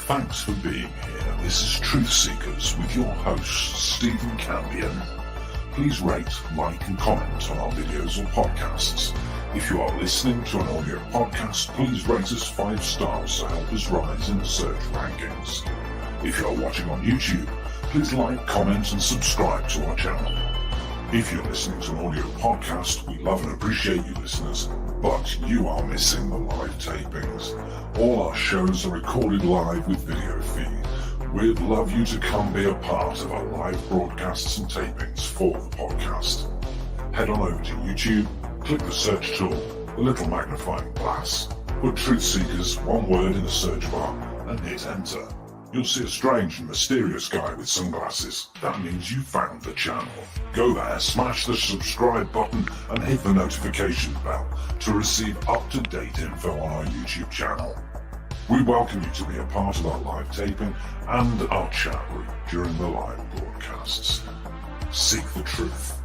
Thanks for being here. This is Truth Seekers with your host, Steven Campion. Please rate, like and comment on our videos or podcasts. If you are listening to an audio podcast, please rate us 5 stars to help us rise in the search rankings. If you are watching on YouTube, please like, comment and subscribe to our channel. If you're listening to an audio podcast, we love and appreciate you listeners, but you are missing the live tapings. All our shows are recorded live with video feed. We'd love you to come be a part of our live broadcasts and tapings for the podcast. Head on over to YouTube, click the search tool, the little magnifying glass, put Truth Seekers, one word in the search bar, and hit enter. You'll see a strange and mysterious guy with sunglasses. That means you found the channel. Go there, smash the subscribe button and hit the notification bell to receive up-to-date info on our YouTube channel. We welcome you to be a part of our live taping and our chat room during the live broadcasts. Seek the truth.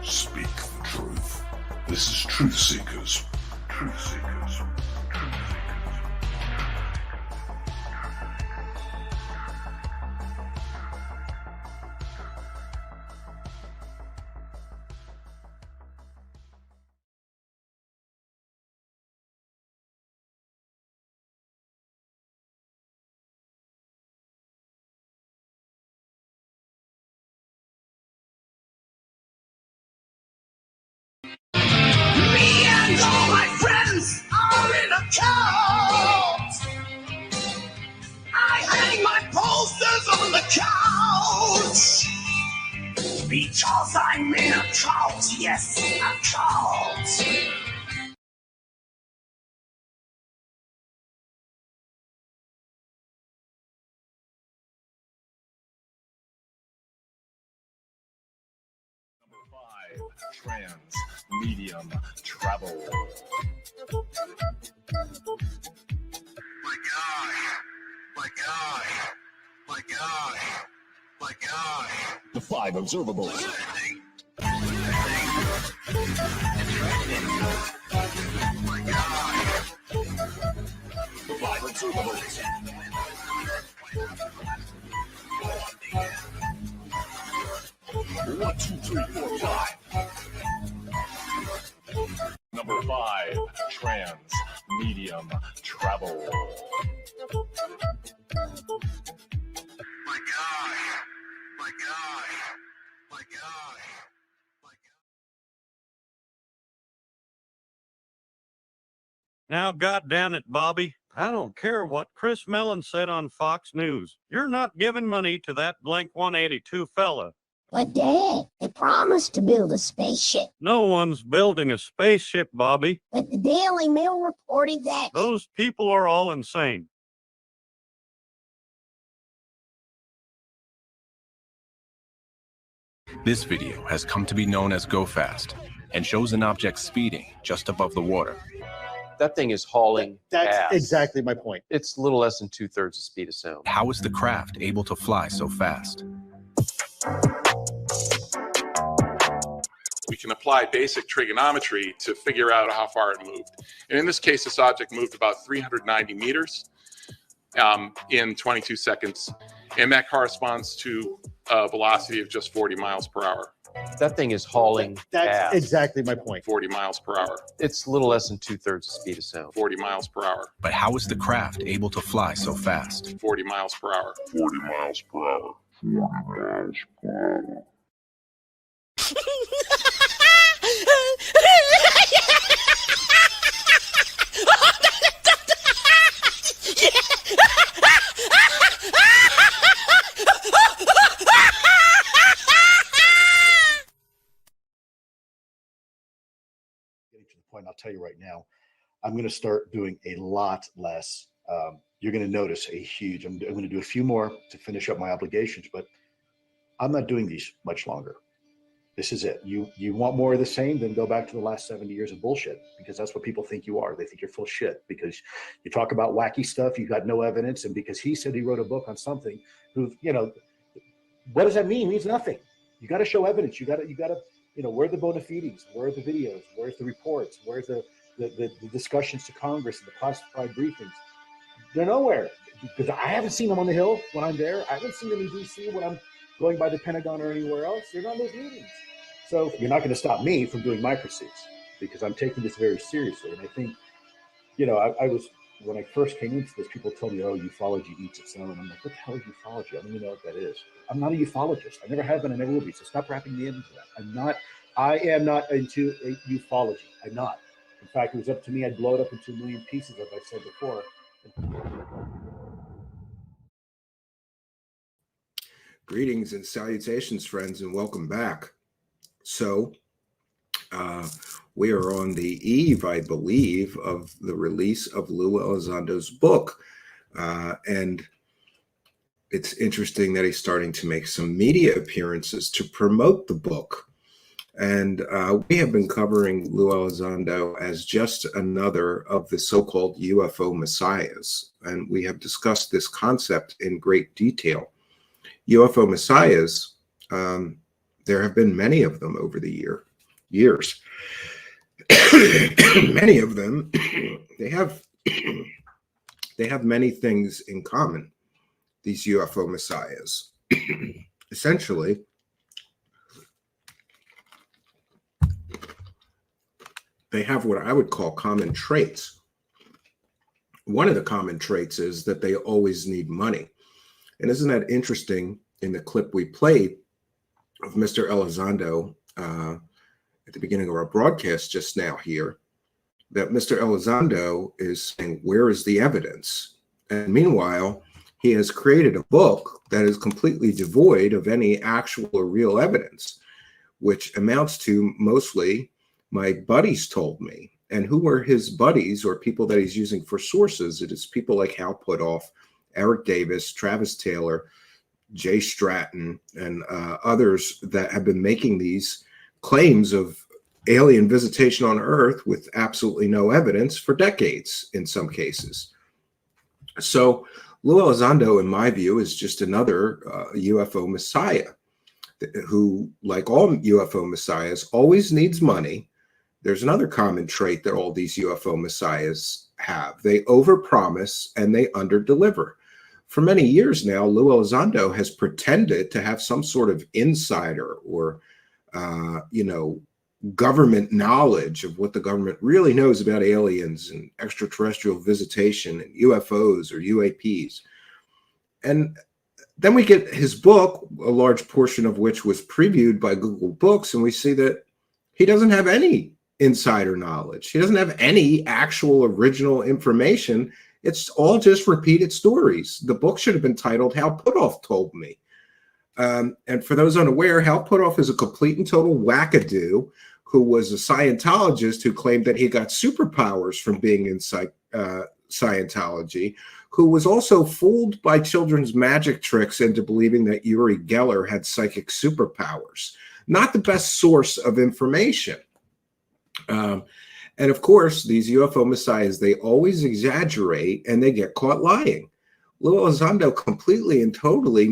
Speak the truth. This is Truth Seekers. Truth Seekers. And all my friends are in a cult. I hang my posters on the couch because I'm in a cult. Yes, a cult. Trans medium travel. My gosh, my gosh, my gosh, my gosh. The 5 observables. My gosh. The 5 observables. 1, 2, 3, 4, 5. Number 5, trans medium travel. My gosh, my gosh, my gosh. Now, goddamn it, Bobby. I don't care what Chris Mellon said on Fox News. You're not giving money to that Blink-182 fella. But Dad, they promised to build a spaceship. No one's building a spaceship, Bobby. But the Daily Mail reported that. Those people are all insane. This video has come to be known as Gofast and shows an object speeding just above the water. That thing is hauling That's ass. exactly my point. It's a little less than 2/3 the speed of sound. How is the craft able to fly so fast? We can apply basic trigonometry to figure out how far it moved. And in this case, this object moved about 390 meters in 22 seconds. And that corresponds to a velocity of just 40 miles per hour. That thing is hauling That's ass. exactly my point. 40 miles per hour. It's a little less than 2/3 the speed of sound. 40 miles per hour. But how is the craft able to fly so fast? 40 miles per hour. 40 miles per hour. 40 miles per hour. Getting to the point, I'll tell you right now, I'm going to start doing a lot less. You're going to notice a huge, I'm going to do a few more to finish up my obligations, but I'm not doing these much longer. This is it. You want more of the same, then go back to the last 70 years of bullshit, because that's what people think you are. They think you're full of shit because you talk about wacky stuff, you got no evidence, and because he said he wrote a book on something, who, you know, what does that mean? It means nothing. You got to show evidence. You got to, you know, where are the bona fides? Where are the videos? Where's the reports? Where's the discussions to Congress and the classified briefings? They're nowhere. because I haven't seen them on the Hill when I'm there. I haven't seen them in D.C. when I'm going by the Pentagon or anywhere else. They're not in those meetings. So you're not going to stop me from doing my pursuits because I'm taking this very seriously. And I think, I was, when I first came into this, people told me, oh, ufology eats its own. I'm like, what the hell is ufology? I don't even know what that is. I'm not a ufologist. I never have been. I never will be. So stop wrapping me into that. I am not into ufology. I'm not. In fact, it was up to me. I'd blow it up into a million pieces, as I've said before. Greetings and salutations, friends, and welcome back. So, we are on the eve, I believe, of the release of Lou Elizondo's book. And it's interesting that he's starting to make some media appearances to promote the book. And we have been covering Lou Elizondo as just another of the so-called UFO messiahs. And we have discussed this concept in great detail. UFO messiahs, there have been many of them over the years. Many of them, they have many things in common, these UFO messiahs. Essentially, they have what I would call common traits. One of the common traits is that they always need money. And isn't that interesting in the clip we played of Mr. Elizondo at the beginning of our broadcast just now here, that Mr. Elizondo is saying, where is the evidence? And meanwhile, he has created a book that is completely devoid of any actual or real evidence, which amounts to mostly my buddies told me. And who were his buddies or people that he's using for sources? It is people like Hal Puthoff, Eric Davis, Travis Taylor, Jay Stratton, and others that have been making these claims of alien visitation on Earth with absolutely no evidence for decades in some cases. So Lou Elizondo, in my view, is just another UFO messiah who, like all UFO messiahs, always needs money. There's another common trait that all these UFO messiahs have. They overpromise and they underdeliver. For many years now, Lou Elizondo has pretended to have some sort of insider or, government knowledge of what the government really knows about aliens and extraterrestrial visitation and UFOs or UAPs. And then we get his book, a large portion of which was previewed by Google Books, and we see that he doesn't have any insider knowledge. He doesn't have any actual original information. It's all just repeated stories. The book should have been titled Hal Puthoff Told Me. And for those unaware, Hal Puthoff is a complete and total wackadoo who was a Scientologist who claimed that he got superpowers from being in Scientology, who was also fooled by children's magic tricks into believing that Uri Geller had psychic superpowers. Not the best source of information. And of course, these UFO messiahs, they always exaggerate and they get caught lying. Lou Elizondo completely and totally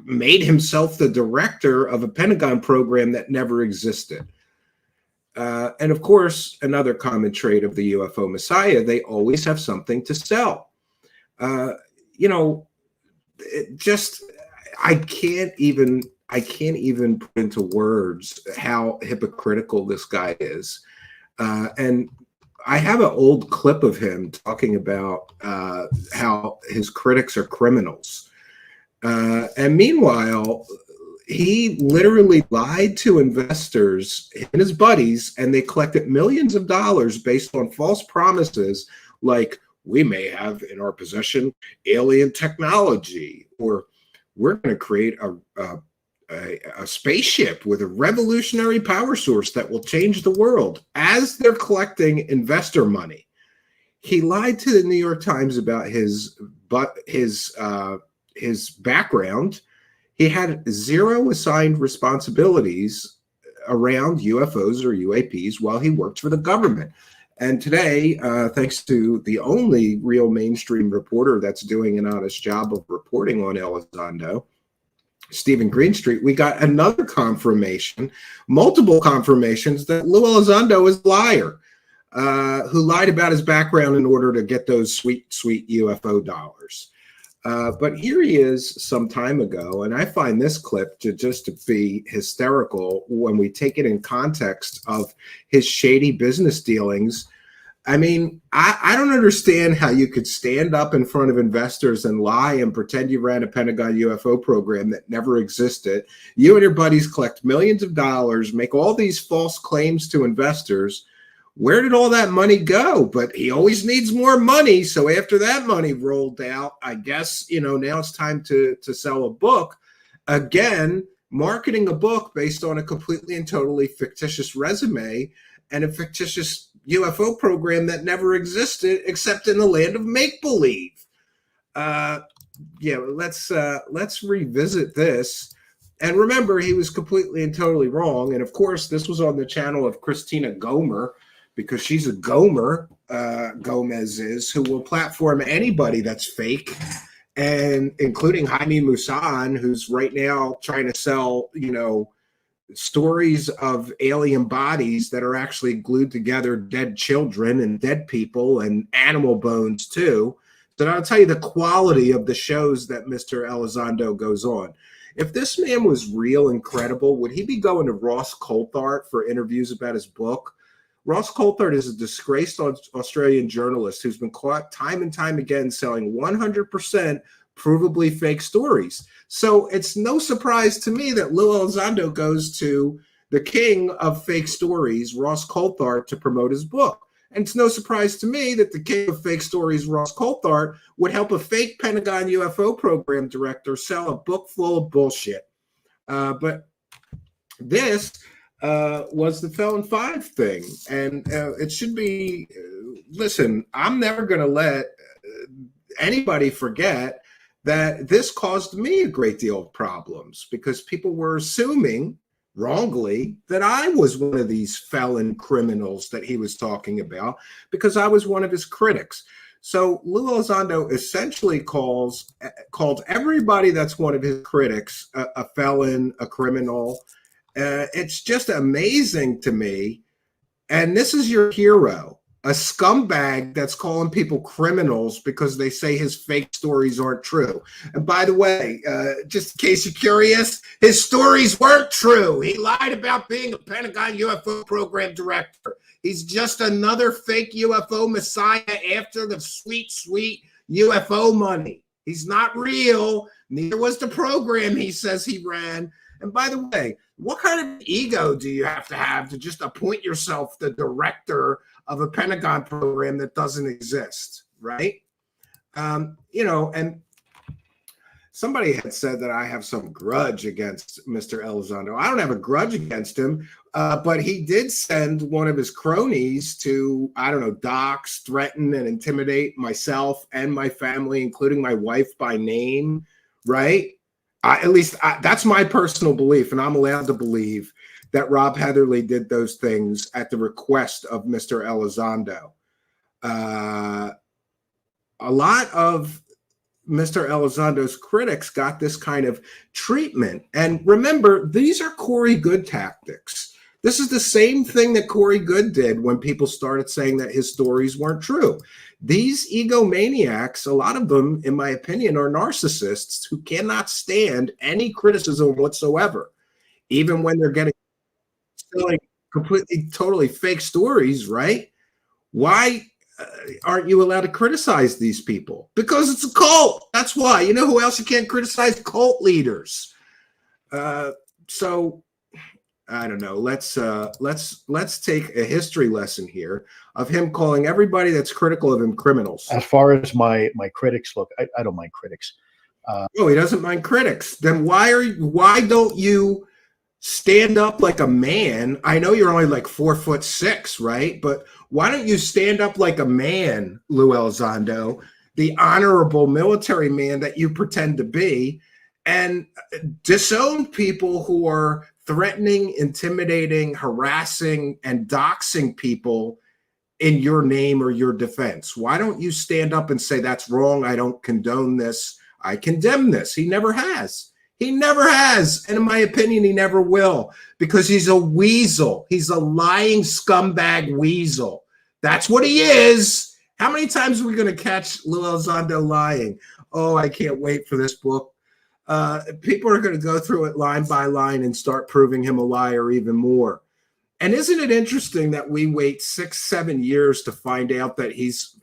made himself the director of a Pentagon program that never existed. And of course, another common trait of the UFO messiah, they always have something to sell. I can't even put into words how hypocritical this guy is. And I have an old clip of him talking about how his critics are criminals. And meanwhile, he literally lied to investors and his buddies, and they collected millions of dollars based on false promises like, we may have in our possession alien technology, or we're going to create a spaceship with a revolutionary power source that will change the world, as they're collecting investor money. He lied to the New York Times about his background. He had zero assigned responsibilities around UFOs or UAPs while he worked for the government. And today, thanks to the only real mainstream reporter that's doing an honest job of reporting on Elizondo, Steven Greenstreet, we got another confirmation, multiple confirmations that Lou Elizondo is a liar. who lied about his background in order to get those sweet, sweet UFO dollars. But here he is some time ago, and I find this clip just to be hysterical when we take it in context of his shady business dealings. I mean, I don't understand how you could stand up in front of investors and lie and pretend you ran a Pentagon UFO program that never existed. You and your buddies collect millions of dollars, make all these false claims to investors. Where did all that money go? But he always needs more money. So after that money rolled out, I guess, now it's time to sell a book. Again, marketing a book based on a completely and totally fictitious resume and a fictitious UFO program that never existed except in the land of make-believe. Let's revisit this. And remember, he was completely and totally wrong. And of course, this was on the channel of Christina Gomer, because she's a Gomer, Gomez is, who will platform anybody that's fake, and including Jaime Maussan, who's right now trying to sell, stories of alien bodies that are actually glued together, dead children and dead people and animal bones too. So I'll tell you the quality of the shows that Mr. Elizondo goes on. If this man was real and credible, would he be going to Ross Coulthart for interviews about his book? Ross Coulthart is a disgraced Australian journalist who's been caught time and time again selling 100% provably fake stories. So it's no surprise to me that Lou Elizondo goes to the king of fake stories, Ross Coulthart, to promote his book. And it's no surprise to me that the king of fake stories, Ross Coulthart, would help a fake Pentagon UFO program director sell a book full of bullshit. But this was the Felon 5 thing. And it should be, listen, I'm never going to let anybody forget that this caused me a great deal of problems because people were assuming wrongly that I was one of these felon criminals that he was talking about because I was one of his critics. So Lou Elizondo essentially called everybody that's one of his critics a felon, a criminal. It's just amazing to me. And this is your hero, a scumbag that's calling people criminals because they say his fake stories aren't true. And by the way, just in case you're curious, his stories weren't true. He lied about being a Pentagon UFO program director. He's just another fake UFO messiah after the sweet, sweet UFO money. He's not real. Neither was the program he says he ran. And by the way, what kind of ego do you have to just appoint yourself the director of a Pentagon program that doesn't exist, right? And somebody had said that I have some grudge against Mr. Elizondo. I don't have a grudge against him, but he did send one of his cronies to, dox, threaten, and intimidate myself and my family, including my wife by name, right? That's my personal belief, and I'm allowed to believe that Rob Heatherly did those things at the request of Mr. Elizondo. A lot of Mr. Elizondo's critics got this kind of treatment. And remember, these are Corey Goode tactics. This is the same thing that Corey Goode did when people started saying that his stories weren't true. These egomaniacs, a lot of them, in my opinion, are narcissists who cannot stand any criticism whatsoever, even when they're getting completely, totally fake stories, right? Why aren't you allowed to criticize these people? Because it's a cult. That's why. You know who else you can't criticize? Cult leaders. So I don't know. Let's take a history lesson here of him calling everybody that's critical of him criminals. As far as my critics look, I don't mind critics. No, he doesn't mind critics. Then why don't you stand up like a man? I know you're only like 4'6", right? But why don't you stand up like a man, Lou Elizondo, the honorable military man that you pretend to be, and disown people who are threatening, intimidating, harassing, and doxing people in your name or your defense? Why don't you stand up and say, that's wrong, I don't condone this, I condemn this? He never has. He never has. And in my opinion, he never will, because he's a weasel. He's a lying scumbag weasel. That's what he is. How many times are we going to catch Lou Elizondo lying? Oh, I can't wait for this book. People are going to go through it line by line and start proving him a liar even more. And isn't it interesting that we wait 6-7 years to find out that he's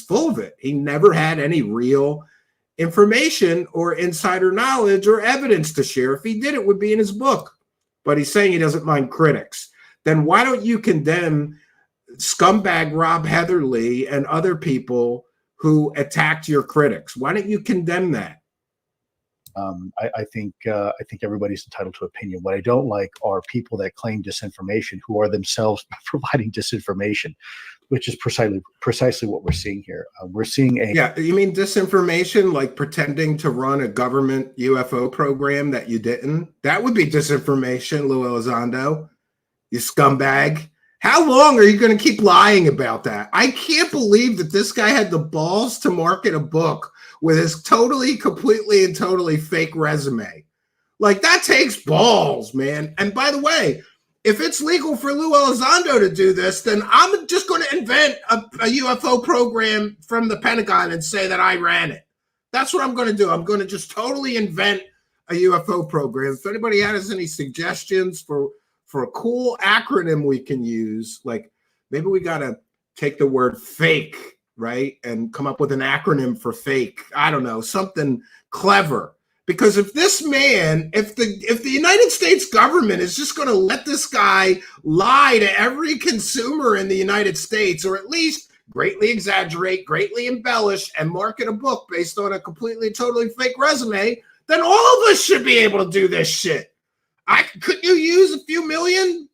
full of it? He never had any real information or insider knowledge or evidence to share. If he did, it would be in his book. But he's saying he doesn't mind critics. Then why don't you condemn scumbag Rob Heatherly and other people who attacked your critics? Why don't you condemn that? I think everybody's entitled to opinion. What I don't like are people that claim disinformation who are themselves providing disinformation, which is precisely what we're seeing here. We're seeing Yeah, you mean disinformation, like pretending to run a government UFO program that you didn't? That would be disinformation, Lou Elizondo, you scumbag. How long are you going to keep lying about that? I can't believe that this guy had the balls to market a book with his completely and totally fake resume. Like, that takes balls, man. And by the way, if it's legal for Lou Elizondo to do this, then I'm just going to invent a UFO program from the Pentagon and say that I ran it. That's what I'm going to do. I'm going to just totally invent a UFO program. If anybody has any suggestions for a cool acronym we can use, like maybe we got to take the word fake, right, and come up with an acronym for fake. I don't know, something clever. Because if this man, if the United States government is just going to let this guy lie to every consumer in the United States, or at least greatly exaggerate, greatly embellish, and market a book based on a completely, totally fake resume, then all of us should be able to do this shit. Couldn't you use a few million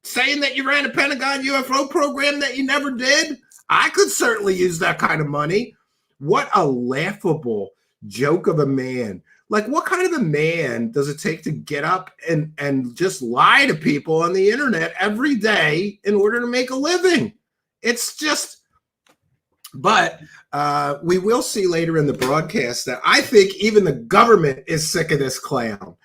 saying that you ran a Pentagon UFO program that you never did? I could certainly use that kind of money. What a laughable joke of a man. Like, what kind of a man does it take to get up and just lie to people on the internet every day in order to make a living? It's just, but we will see later in the broadcast that I think even the government is sick of this clown.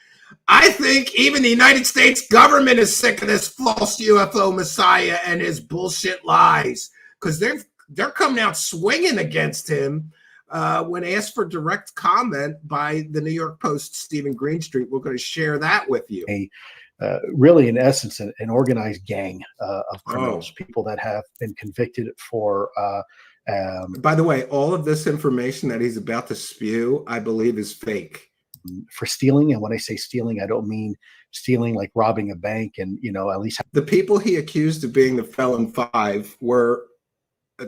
I think even the United States government is sick of this false UFO messiah and his bullshit lies, because they're coming out swinging against him when asked for direct comment by the New York Post, Steven Greenstreet. We're going to share that with you. Really, in essence, an organized gang of criminals, people that have been convicted for. By the way, all of this information that he's about to spew, I believe, is fake. For stealing. And when I say stealing, I don't mean stealing like robbing a bank and, at least. The people he accused of being the felon five were,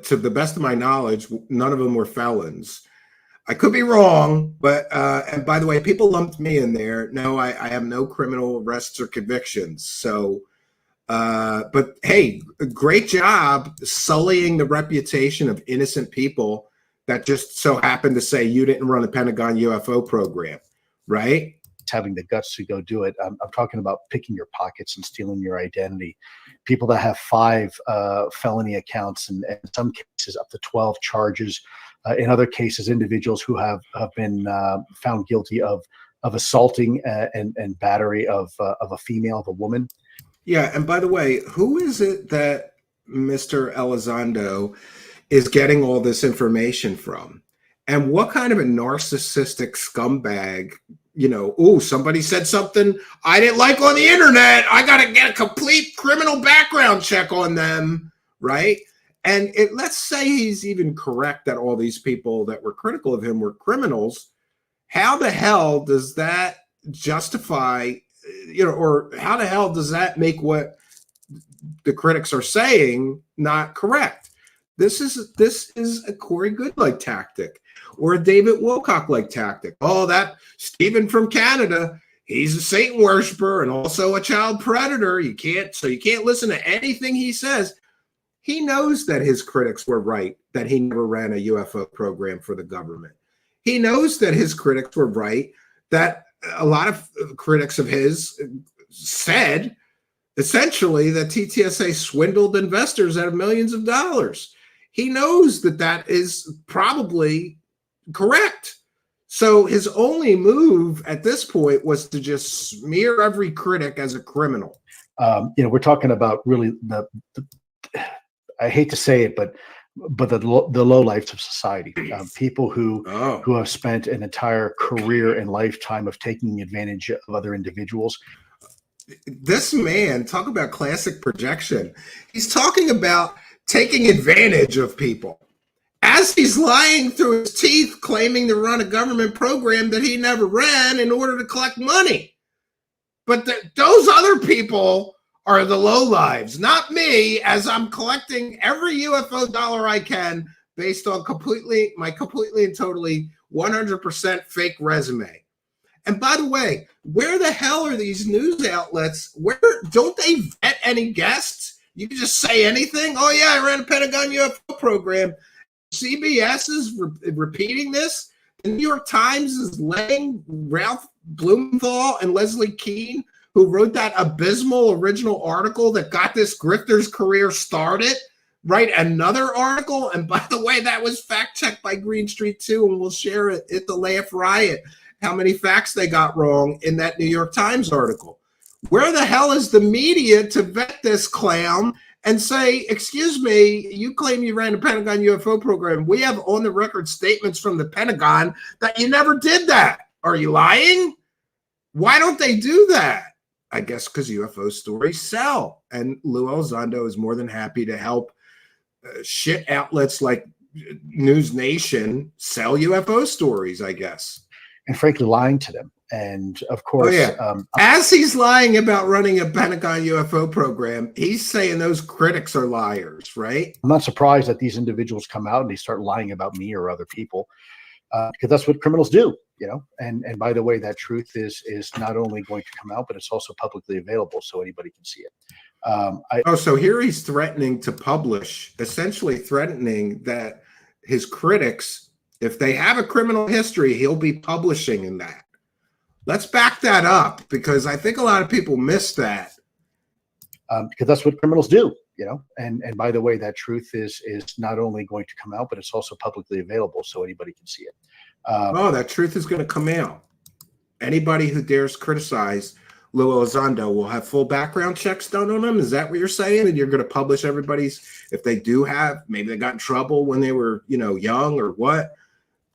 to the best of my knowledge, none of them were felons. I could be wrong, but, and by the way, people lumped me in there. No, I have no criminal arrests or convictions. So, but hey, great job sullying the reputation of innocent people that just so happened to say you didn't run a Pentagon UFO program. Right? Having the guts to go do it. I'm talking about picking your pockets and stealing your identity. People that have 5 felony accounts and in some cases up to 12 charges. In other cases, individuals who have been found guilty of assaulting and battery of a female, of a woman. Yeah, and by the way, who is it that Mr. Elizondo is getting all this information from? And what kind of a narcissistic scumbag, somebody said something I didn't like on the internet, I got to get a complete criminal background check on them, right? And let's say he's even correct that all these people that were critical of him were criminals. How the hell does that justify, or how the hell does that make what the critics are saying not correct? This is a Corey Goodlike tactic. Or a David Wilcock-like tactic. Oh, that Stephen from Canada, he's a Satan worshiper and also a child predator. You can't listen to anything he says. He knows that his critics were right, that he never ran a UFO program for the government. He knows that his critics were right, that a lot of critics of his said essentially that TTSA swindled investors out of millions of dollars. He knows that that is probably correct. So his only move at this point was to just smear every critic as a criminal. We're talking about really I hate to say it, but the low lives of society, people who have spent an entire career and lifetime of taking advantage of other individuals. This man, talk about classic projection. He's talking about taking advantage of people as he's lying through his teeth, claiming to run a government program that he never ran in order to collect money. But those other people are the lowlives, not me, as I'm collecting every UFO dollar I can based on my completely and totally 100% fake resume. And by the way, where the hell are these news outlets? Where don't they vet any guests? You can just say anything. Oh yeah, I ran a Pentagon UFO program. CBS is repeating this. The New York Times is letting Ralph Blumenthal and Leslie Kean, who wrote that abysmal original article that got this grifter's career started, write another article. And by the way, that was fact-checked by Greenstreet too, and we'll share it at the Laugh Riot, how many facts they got wrong in that New York Times article. Where the hell is the media to vet this clown and say, excuse me, you claim you ran a Pentagon UFO program. We have on the record statements from the Pentagon that you never did that. Are you lying? Why don't they do that? I guess because UFO stories sell. And Lou Elizondo is more than happy to help shit outlets like News Nation sell UFO stories, I guess. And frankly, lying to them. And of course, as he's lying about running a Pentagon UFO program, he's saying those critics are liars, right? I'm not surprised that these individuals come out and they start lying about me or other people, because that's what criminals do, you know. And by the way, that truth is not only going to come out, but it's also publicly available, so anybody can see it. So here he's threatening to publish, essentially threatening that his critics, if they have a criminal history, he'll be publishing in that. Let's back that up, because I think a lot of people miss that. Because that's what criminals do, you know. And by the way, that truth is not only going to come out, but it's also publicly available, so anybody can see it. That truth is going to come out. Anybody who dares criticize Lou Elizondo will have full background checks done on them. Is that what you're saying? And you're going to publish everybody's, if they do have, maybe they got in trouble when they were, young or what?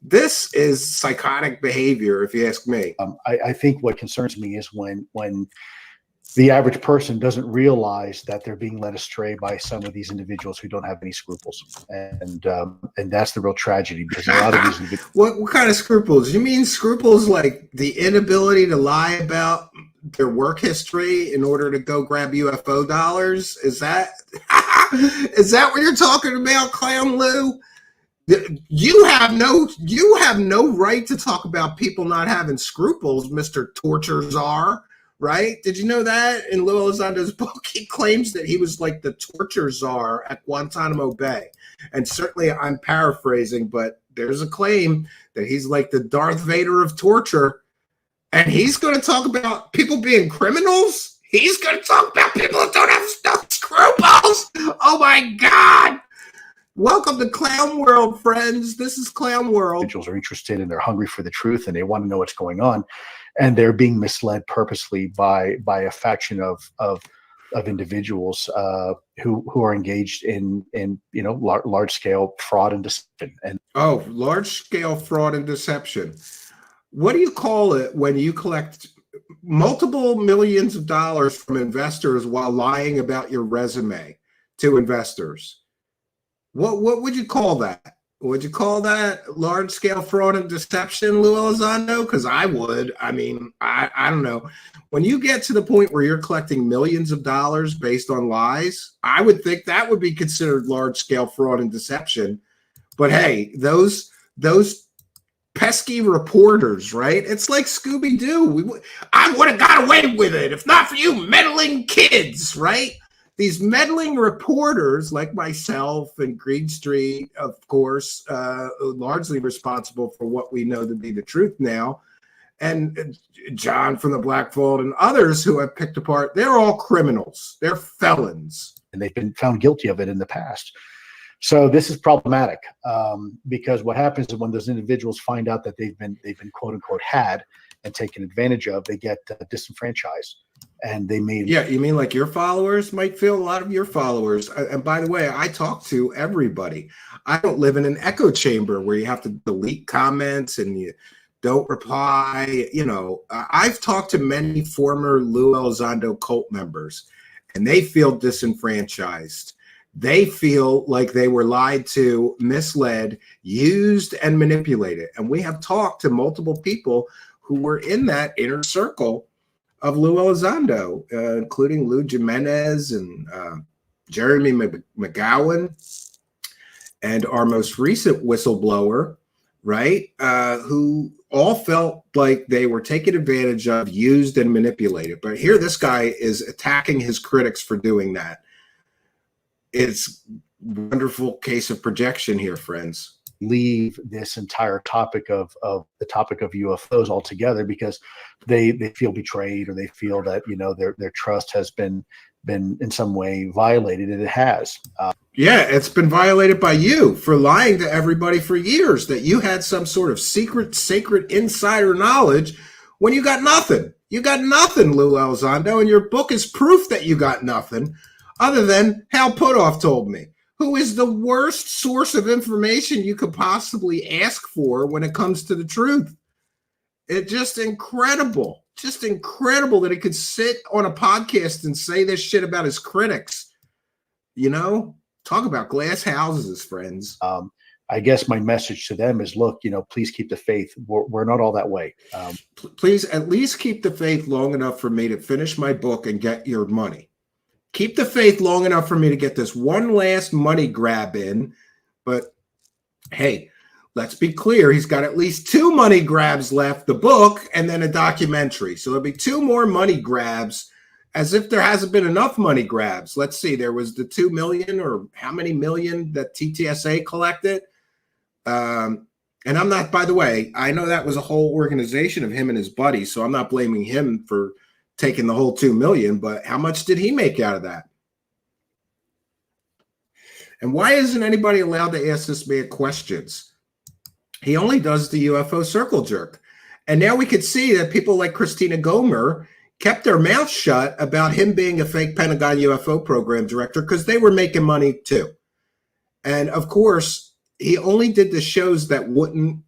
This is psychotic behavior, if you ask me. I think what concerns me is when the average person doesn't realize that they're being led astray by some of these individuals who don't have any scruples, and that's the real tragedy. Because a lot of these individuals. What kind of scruples? You mean scruples like the inability to lie about their work history in order to go grab UFO dollars? Is that what you're talking about, Clown Lou? You have no right to talk about people not having scruples, Mr. Torture Czar, right? Did you know that? In Lou Elizondo's book, he claims that he was like the torture czar at Guantanamo Bay. And certainly I'm paraphrasing, but there's a claim that he's like the Darth Vader of torture. And he's going to talk about people being criminals? He's going to talk about people who don't have scruples? Oh my God! Welcome to Clown World, friends. This is Clown World. Individuals are interested and they're hungry for the truth and they want to know what's going on, and they're being misled purposely by a faction of individuals who are engaged in large scale fraud and deception. And large scale fraud and deception. What do you call it when you collect multiple millions of dollars from investors while lying about your resume to investors? What would you call that? Would you call that large-scale fraud and deception, Lou Elizondo? Because I would. I mean, I don't know. When you get to the point where you're collecting millions of dollars based on lies, I would think that would be considered large-scale fraud and deception. But hey, those pesky reporters, right? It's like Scooby-Doo. I would have got away with it if not for you meddling kids, right? These meddling reporters like myself and Greenstreet, of course, largely responsible for what we know to be the truth now, and John from the Black Vault and others who have picked apart, they're all criminals. They're felons. And they've been found guilty of it in the past. So this is problematic because what happens is when those individuals find out that they've been quote unquote had and taken advantage of, they get disenfranchised. and they made. Yeah, you mean like your followers might feel, a lot of your followers. And by the way, I talk to everybody. I don't live in an echo chamber where you have to delete comments and you don't reply. You know, I've talked to many former Lou Elizondo cult members, and they feel disenfranchised. They feel like they were lied to, misled, used, and manipulated. And we have talked to multiple people who were in that inner circle of Lou Elizondo, including Lou Jimenez and Jeremy McGowan, and our most recent whistleblower, right, who all felt like they were taken advantage of, used, and manipulated. But here this guy is attacking his critics for doing that. It's a wonderful case of projection here, friends. Leave this entire topic of the topic of UFOs altogether because they feel betrayed, or they feel that, you know, their trust has been in some way violated, and it has. Yeah, it's been violated by you for lying to everybody for years that you had some sort of secret, sacred insider knowledge when you got nothing. You got nothing, Lou Elizondo, and your book is proof that you got nothing, other than Hal Putoff told me, who is the worst source of information you could possibly ask for when it comes to the truth. It's just incredible that he could sit on a podcast and say this shit about his critics. You know, talk about glass houses, friends. I guess my message to them is, look, you know, please keep the faith. We're not all that way. Please at least keep the faith long enough for me to finish my book and get your money. Keep the faith long enough for me to get this one last money grab in. But hey, let's be clear. He's got at least 2 money grabs left, the book and then a documentary. So there'll be 2 more money grabs, as if there hasn't been enough money grabs. Let's see. There was the 2 million, or how many million that TTSA collected. And I'm not, by the way, I know that was a whole organization of him and his buddies, so I'm not blaming him for taking the whole 2 million, but how much did he make out of that? And why isn't anybody allowed to ask this man questions? He only does the UFO circle jerk. And now we could see that people like Christina Gomer kept their mouth shut about him being a fake Pentagon UFO program director, because they were making money too. And of course, he only did the shows that wouldn't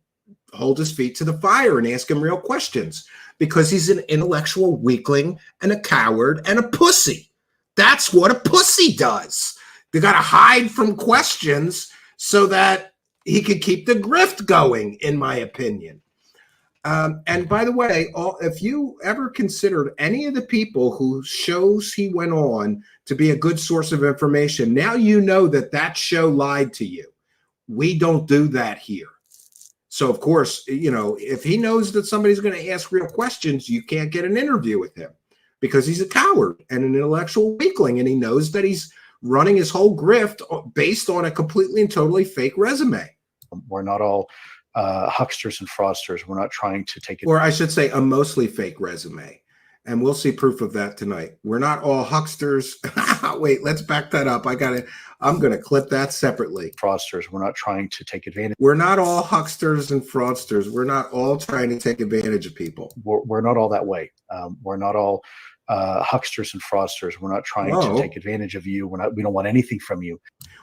hold his feet to the fire and ask him real questions, because he's an intellectual weakling and a coward and a pussy. That's what a pussy does. They got to hide from questions so that he could keep the grift going, in my opinion. And by the way, if you ever considered any of the people whose shows he went on to be a good source of information, now you know that that show lied to you. We don't do that here. So, of course, you know, if he knows that somebody's going to ask real questions, you can't get an interview with him, because he's a coward and an intellectual weakling, and he knows that he's running his whole grift based on a completely and totally fake resume. We're not all hucksters and fraudsters. We're not trying to take it. Or I should say a mostly fake resume. And we'll see proof of that tonight. We're not all hucksters. Wait, let's back that up. I'm going to clip that separately. Fraudsters. We're not trying to take advantage. We're not all hucksters and fraudsters. We're not all trying to take advantage of people. We're not all that way. We're not all hucksters and fraudsters. We're not trying to take advantage of you. We don't want anything from you.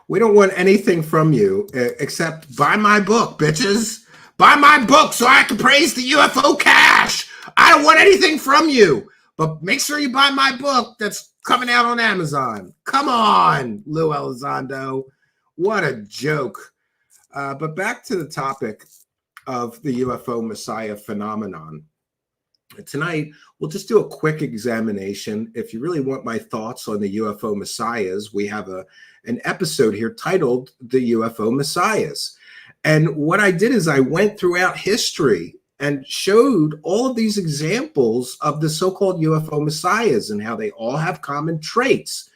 We don't want anything from you except buy my book, bitches. Buy my book so I can praise the UFO cash. I don't want anything from you, but make sure you buy my book that's coming out on Amazon. Come on, Lou Elizondo. What a joke. But back to the topic of the UFO Messiah phenomenon. Tonight, we'll just do a quick examination. If you really want my thoughts on the UFO Messiahs, we have an episode here titled The UFO Messiahs. And what I did is I went throughout history and showed all of these examples of the so-called UFO Messiahs and how they all have common traits.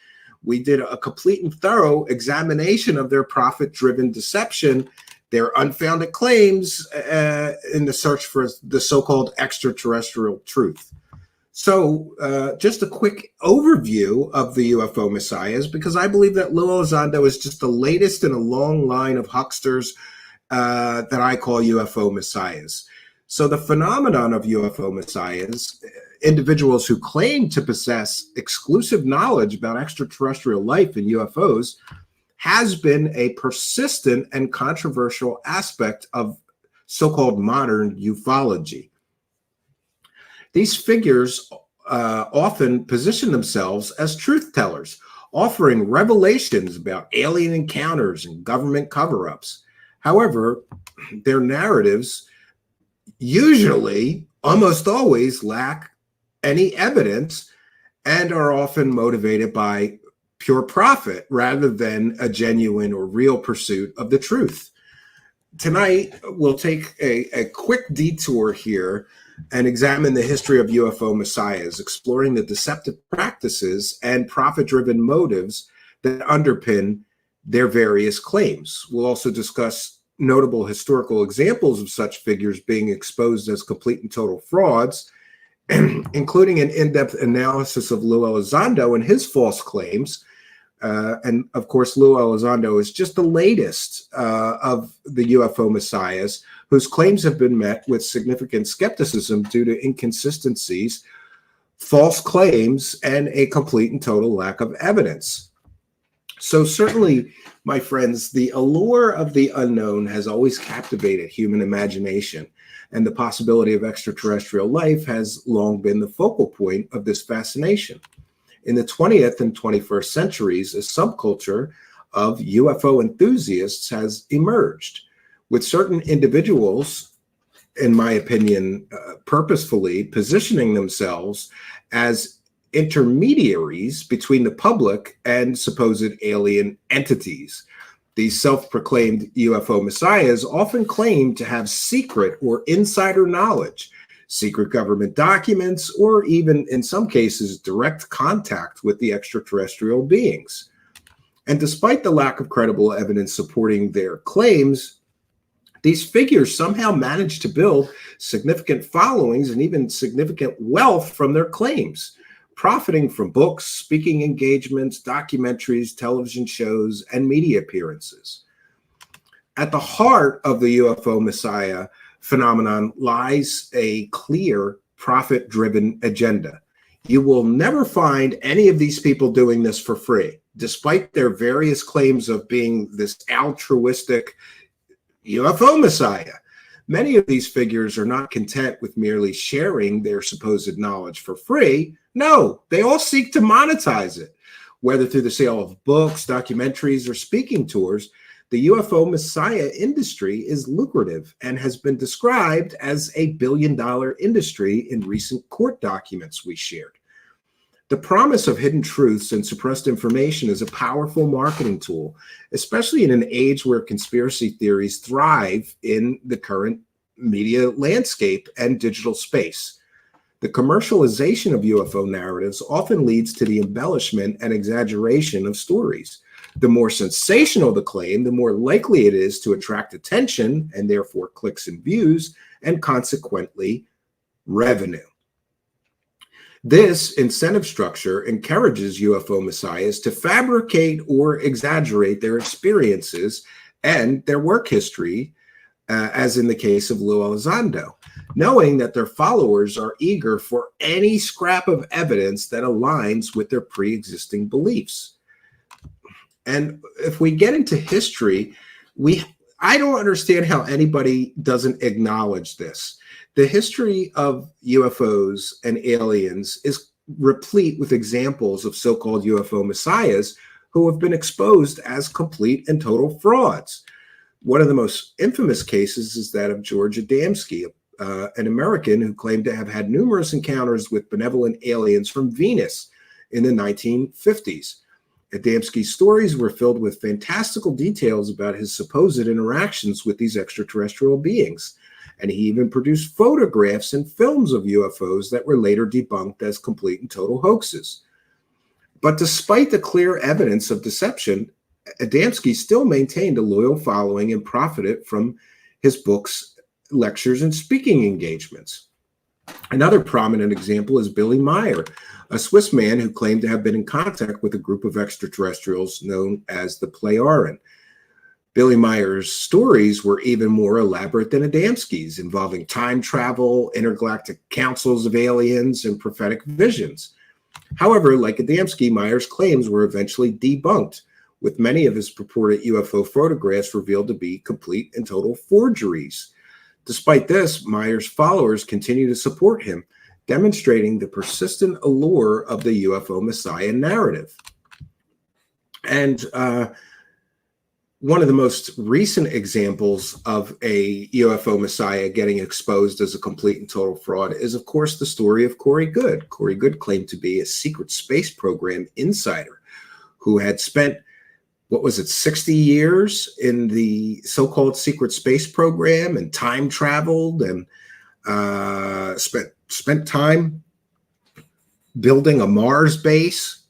We did a complete and thorough examination of their profit-driven deception, their unfounded claims in the search for the so-called extraterrestrial truth. So just a quick overview of the UFO Messiahs, because I believe that Lou Elizondo is just the latest in a long line of hucksters that I call UFO Messiahs. So the phenomenon of UFO Messiahs individuals who claim to possess exclusive knowledge about extraterrestrial life and UFOs has been a persistent and controversial aspect of so-called modern ufology. These figures often position themselves as truth tellers, offering revelations about alien encounters and government cover-ups. However, their narratives usually, almost always, lack any evidence and are often motivated by pure profit rather than a genuine or real pursuit of the truth. Tonight, we'll take a quick detour here and examine the history of UFO messiahs, exploring the deceptive practices and profit-driven motives that underpin their various claims. We'll also discuss notable historical examples of such figures being exposed as complete and total frauds, including an in-depth analysis of Lou Elizondo and his false claims. And of course, Lou Elizondo is just the latest of the UFO messiahs whose claims have been met with significant skepticism due to inconsistencies, false claims, and a complete and total lack of evidence. So certainly, my friends, the allure of the unknown has always captivated human imagination, and the possibility of extraterrestrial life has long been the focal point of this fascination. In the 20th and 21st centuries, a subculture of UFO enthusiasts has emerged, with certain individuals, in my opinion, purposefully positioning themselves as intermediaries between the public and supposed alien entities. These self-proclaimed UFO messiahs often claim to have secret or insider knowledge, secret government documents, or even, in some cases, direct contact with the extraterrestrial beings. And despite the lack of credible evidence supporting their claims, these figures somehow manage to build significant followings and even significant wealth from their claims, profiting from books, speaking engagements, documentaries, television shows, and media appearances. At the heart of the UFO messiah phenomenon lies a clear profit-driven agenda. You will never find any of these people doing this for free, despite their various claims of being this altruistic UFO messiah. Many of these figures are not content with merely sharing their supposed knowledge for free. No, they all seek to monetize it, whether through the sale of books, documentaries, or speaking tours. The UFO messiah industry is lucrative and has been described as a billion-dollar industry in recent court documents we shared. The promise of hidden truths and suppressed information is a powerful marketing tool, especially in an age where conspiracy theories thrive in the current media landscape and digital space. The commercialization of UFO narratives often leads to the embellishment and exaggeration of stories. The more sensational the claim, the more likely it is to attract attention and therefore clicks and views, and consequently revenue. This incentive structure encourages UFO messiahs to fabricate or exaggerate their experiences and their work history, as in the case of Lou Elizondo, knowing that their followers are eager for any scrap of evidence that aligns with their pre-existing beliefs. And if we get into history, I don't understand how anybody doesn't acknowledge this. The history of UFOs and aliens is replete with examples of so-called UFO messiahs who have been exposed as complete and total frauds. One of the most infamous cases is that of George Adamski, an American who claimed to have had numerous encounters with benevolent aliens from Venus in the 1950s. Adamski's stories were filled with fantastical details about his supposed interactions with these extraterrestrial beings, and he even produced photographs and films of UFOs that were later debunked as complete and total hoaxes. But despite the clear evidence of deception, Adamski still maintained a loyal following and profited from his books, lectures, and speaking engagements. Another prominent example is Billy Meyer, a Swiss man who claimed to have been in contact with a group of extraterrestrials known as the Plejaren. Billy Meyer's stories were even more elaborate than Adamski's, involving time travel, intergalactic councils of aliens, and prophetic visions. However, like Adamski, Meyer's claims were eventually debunked, with many of his purported UFO photographs revealed to be complete and total forgeries. Despite this, Meyer's followers continue to support him, demonstrating the persistent allure of the UFO Messiah narrative. And one of the most recent examples of a UFO Messiah getting exposed as a complete and total fraud is, of course, the story of Corey Goode. Corey Goode claimed to be a secret space program insider who had spent, 60 years in the so-called secret space program and time traveled and spent time building a Mars base.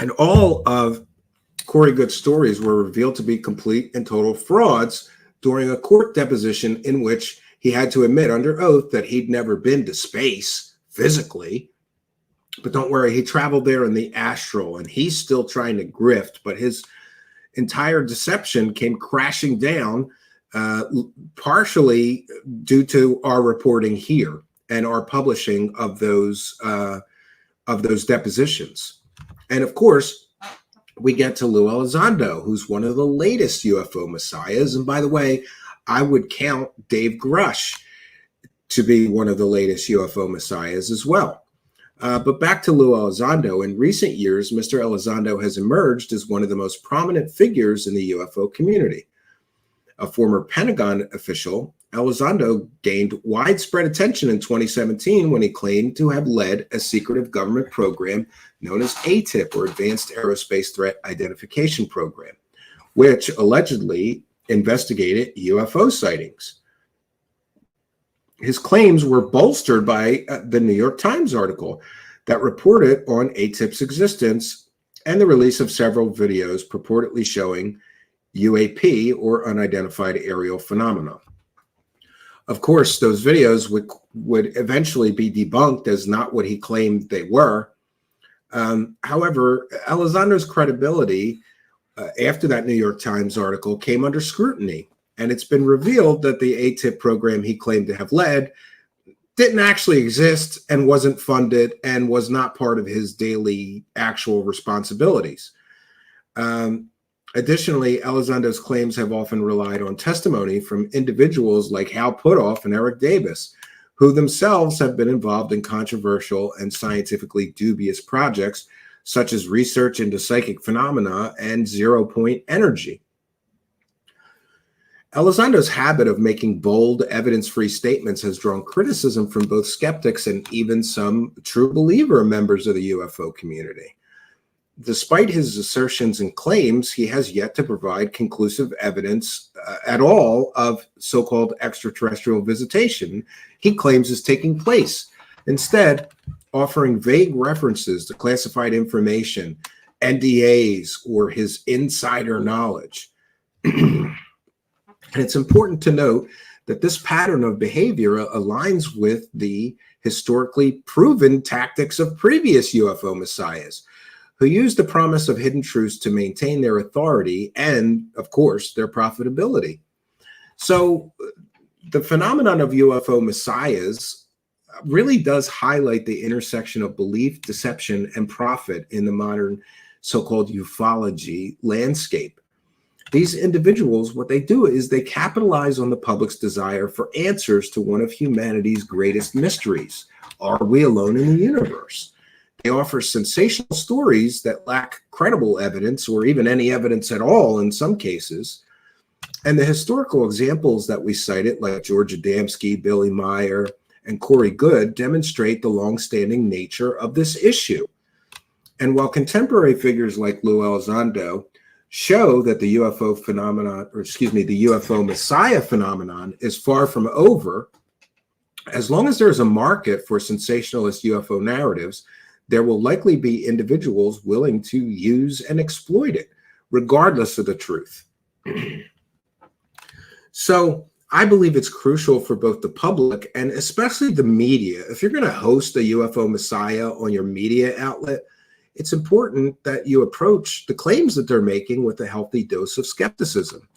And all of Corey Goode's stories were revealed to be complete and total frauds during a court deposition in which he had to admit under oath that he'd never been to space physically. But don't worry, he traveled there in the astral, and he's still trying to grift, but his entire deception came crashing down, partially due to our reporting here and our publishing of those depositions. And of course, we get to Lou Elizondo, who's one of the latest UFO messiahs. And by the way, I would count Dave Grush to be one of the latest UFO messiahs as well. But back to Lou Elizondo. In recent years, Mr. Elizondo has emerged as one of the most prominent figures in the UFO community. A former Pentagon official, Elizondo gained widespread attention in 2017 when he claimed to have led a secretive government program known as ATIP, or Advanced Aerospace Threat Identification Program, which allegedly investigated UFO sightings. His claims were bolstered by the New York Times article that reported on ATIP's existence and the release of several videos purportedly showing UAP, or unidentified aerial phenomena. Of course, those videos would eventually be debunked as not what he claimed they were. However, Elizondo's credibility after that New York Times article came under scrutiny, and it's been revealed that the ATIP program he claimed to have led didn't actually exist and wasn't funded and was not part of his daily actual responsibilities. Additionally, Elizondo's claims have often relied on testimony from individuals like Hal Puthoff and Eric Davis, who themselves have been involved in controversial and scientifically dubious projects, such as research into psychic phenomena and zero-point energy. Elizondo's habit of making bold, evidence-free statements has drawn criticism from both skeptics and even some true believer members of the UFO community. Despite his assertions and claims, he has yet to provide conclusive evidence at all of so-called extraterrestrial visitation he claims is taking place, instead offering vague references to classified information, NDAs, or his insider knowledge. And it's important to note that this pattern of behavior aligns with the historically proven tactics of previous UFO messiahs, who used the promise of hidden truths to maintain their authority and, of course, their profitability. So the phenomenon of UFO messiahs really does highlight the intersection of belief, deception, and profit in the modern so-called ufology landscape. These individuals, what they do is they capitalize on the public's desire for answers to one of humanity's greatest mysteries. Are we alone in the universe? They offer sensational stories that lack credible evidence, or even any evidence at all in some cases. And the historical examples that we cited, like George Adamski, Billy Meyer, and Corey Goode, demonstrate the longstanding nature of this issue. And while contemporary figures like Lou Elizondo show that the UFO phenomenon, the UFO Messiah phenomenon is far from over, as long as there's a market for sensationalist UFO narratives, there will likely be individuals willing to use and exploit it, regardless of the truth. So I believe it's crucial for both the public and especially the media. If you're going to host a UFO Messiah on your media outlet, it's important that you approach the claims that they're making with a healthy dose of skepticism.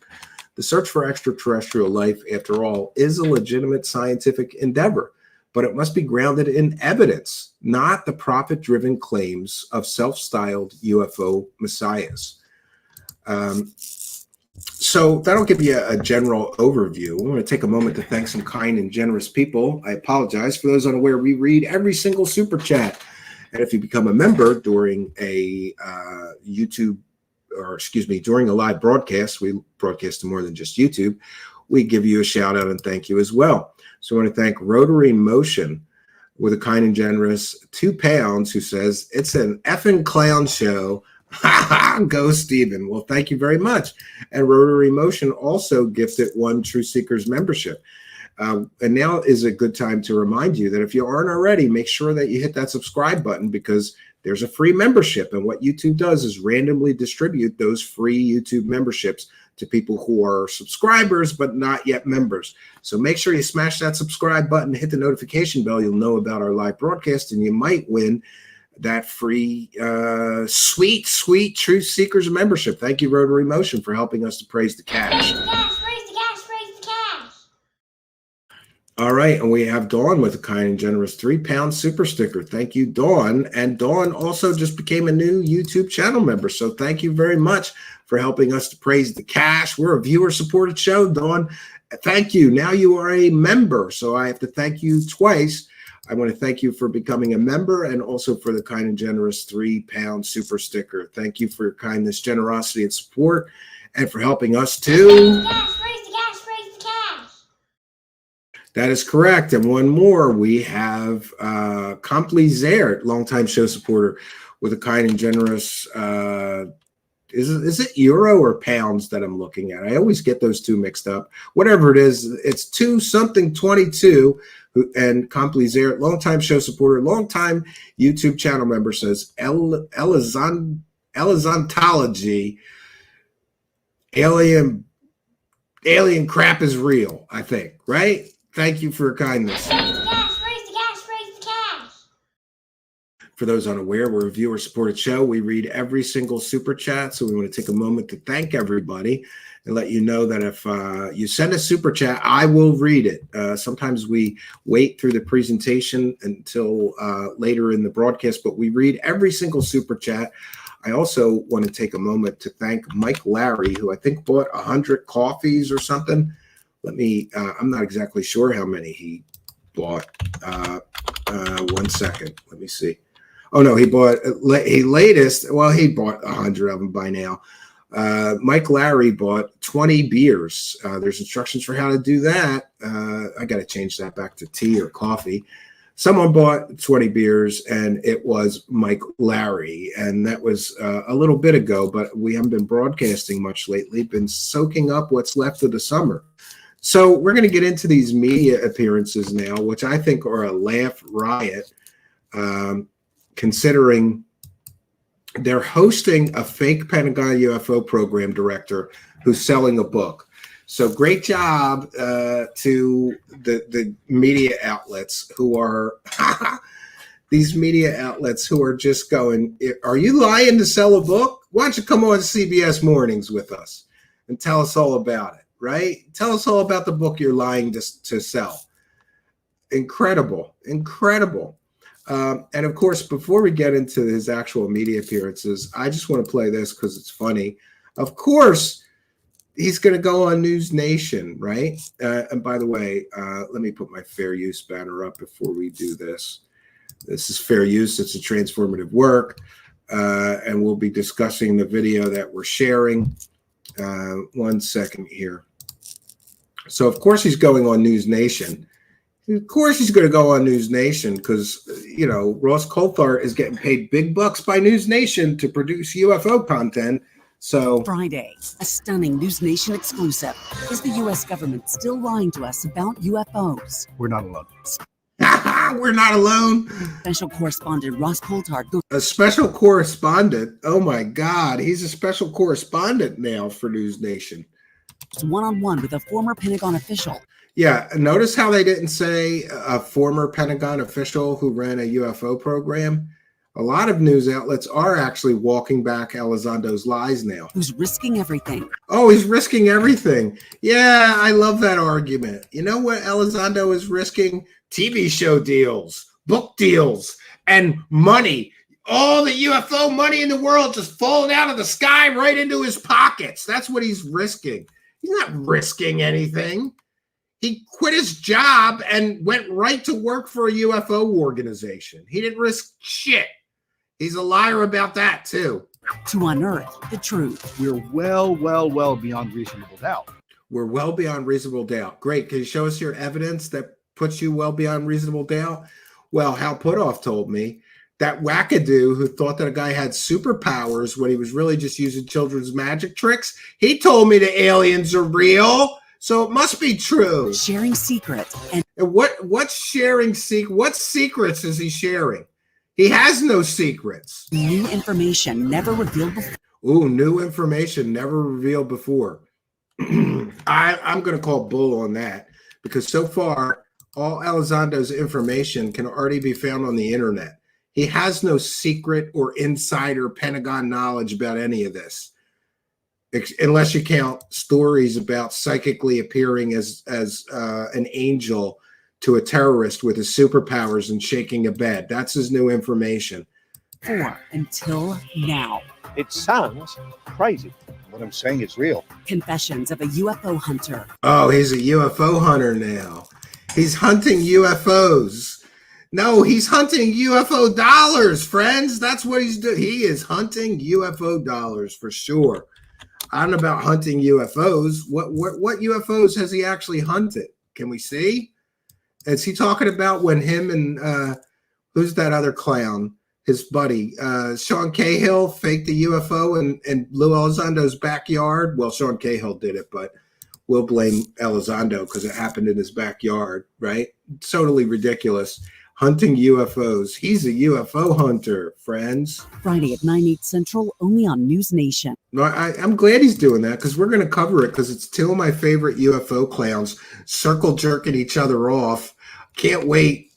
The search for extraterrestrial life, after all, is a legitimate scientific endeavor, but it must be grounded in evidence, not the profit-driven claims of self-styled UFO messiahs. So that'll give you a general overview. I want to take a moment to thank some kind and generous people. I apologize for those unaware. We read every single super chat. And if you become a member during a during a live broadcast, we broadcast to more than just YouTube, we give you a shout out and thank you as well. So I want to thank Rotary Motion with a kind and generous £2 who says, it's an effing clown show. Go Steven. Well, thank you very much. And Rotary Motion also gifted 1 True Seekers membership. And now is a good time to remind you that if you aren't already, make sure that you hit that subscribe button, because there's a free membership. And what YouTube does is randomly distribute those free YouTube memberships to people who are subscribers but not yet members. So make sure you smash that subscribe button, hit the notification bell. You'll know about our live broadcast, and you might win that free, sweet Truth Seekers membership. Thank you, Rotary Motion, for helping us to praise the cash. All right, and we have Dawn with a kind and generous £3 super sticker. Thank you, Dawn. And Dawn also just became a new YouTube channel member. So thank you very much for helping us to praise the cash. We're a viewer-supported show, Dawn. Thank you. Now you are a member, so I have to thank you twice. I want to thank you for becoming a member and also for the kind and generous £3 super sticker. Thank you for your kindness, generosity, and support, and for helping us to... That is correct. And one more, we have Complizaire, longtime show supporter, with a kind and generous, is it euro or pounds that I'm looking at? I always get those two mixed up. Whatever it is, it's 2-something-22. And Complizaire, longtime show supporter, longtime YouTube channel member, says Elizontology, alien crap is real, I think, right? Thank you for your kindness. For those unaware, we're a viewer-supported show. We read every single super chat, so we want to take a moment to thank everybody and let you know that if you send a super chat, I will read it. Sometimes we wait through the presentation until later in the broadcast, but we read every single super chat. I also want to take a moment to thank Mike Larry, who I think bought 100 coffees or something. Let me, I'm not exactly sure how many he bought. 1 second. Let me see. Oh, no, he bought, he bought 100 of them by now. Mike Larry bought 20 beers. There's instructions for how to do that. I got to change that back to tea or coffee. Someone bought 20 beers, and it was Mike Larry. And that was a little bit ago, but we haven't been broadcasting much lately, been soaking up what's left of the summer. So we're going to get into these media appearances now, which I think are a laugh riot, considering they're hosting a fake Pentagon UFO program director who's selling a book. So great job to the media outlets who are these media outlets who are just going, are you lying to sell a book? Why don't you come on CBS Mornings with us and tell us all about it, right? Tell us all about the book you're lying to sell. Incredible, incredible. And of course, before we get into his actual media appearances, I just want to play this because it's funny. Of course, he's going to go on News Nation, right? And by the way, let me put my fair use banner up before we do this. This is fair use. It's a transformative work. And we'll be discussing the video that we're sharing. 1 second here. So, of course, he's going on News Nation. Of course he's going to go on News Nation because, you know, Ross Coulthart is getting paid big bucks by News Nation to produce UFO content. So Friday, a stunning News Nation exclusive. Is the U.S. government still lying to us about UFOs? We're not alone. We're not alone. Special correspondent Ross Coulthart. A special correspondent? Oh, my God. He's a special correspondent now for News Nation. It's one-on-one with a former Pentagon official. Yeah, notice how they didn't say a former Pentagon official who ran a UFO program. A lot of news outlets are actually walking back Elizondo's lies now. Who's risking everything. Oh, he's risking everything. Yeah, I love that argument. You know what Elizondo is risking? TV show deals, book deals, and money. All the UFO money in the world just falling out of the sky right into his pockets. That's what he's risking. He's not risking anything. He quit his job and went right to work for a UFO organization. He didn't risk shit. He's a liar about that, too. To unearth the truth. We're well beyond reasonable doubt. We're well beyond reasonable doubt. Great. Can you show us your evidence that puts you well beyond reasonable doubt? Well, Hal Puthoff told me that wackadoo who thought that a guy had superpowers when he was really just using children's magic tricks, he told me the aliens are real, so it must be true. Sharing secrets. And what's sharing what secrets is he sharing? He has no secrets. New information never revealed before. Ooh, new information never revealed before. I'm going to call bull on that because so far, all Elizondo's information can already be found on the internet. He has no secret or insider Pentagon knowledge about any of this, unless you count stories about psychically appearing as an angel to a terrorist with his superpowers and shaking a bed. That's his new information. Until now. It sounds crazy. What I'm saying is real. Confessions of a UFO hunter. Oh, he's a UFO hunter now. He's hunting UFOs. No, he's hunting UFO dollars, friends. That's what he's doing. He is hunting UFO dollars for sure. I don't know about hunting UFOs. What UFOs has he actually hunted? Can we see? Is he talking about when him and who's that other clown? His buddy, Sean Cahill, faked the UFO in Lou Elizondo's backyard? Well, Sean Cahill did it, but we'll blame Elizondo because it happened in his backyard, right? Totally ridiculous. Hunting UFOs. He's a UFO hunter, friends. Friday at 9/8 Central, only on News Nation. No, I'm glad he's doing that because we're going to cover it because it's two of my favorite UFO clowns circle jerking each other off. Can't wait.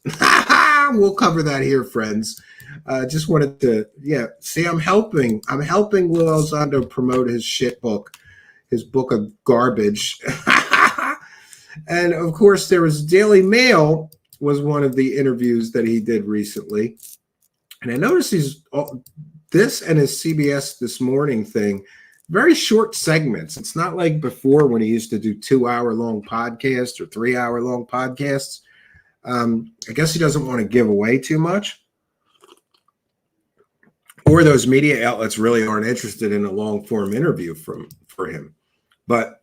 We'll cover that here, friends. Just wanted to, see, I'm helping Lou Elizondo promote his shit book, his book of garbage. And of course, there was Daily Mail was one of the interviews that he did recently. And I noticed this and his CBS This Morning thing, very short segments. It's not like before when he used to do 2-hour-long podcasts or 3-hour-long podcasts. I guess he doesn't want to give away too much. Or those media outlets really aren't interested in a long-form interview for him. But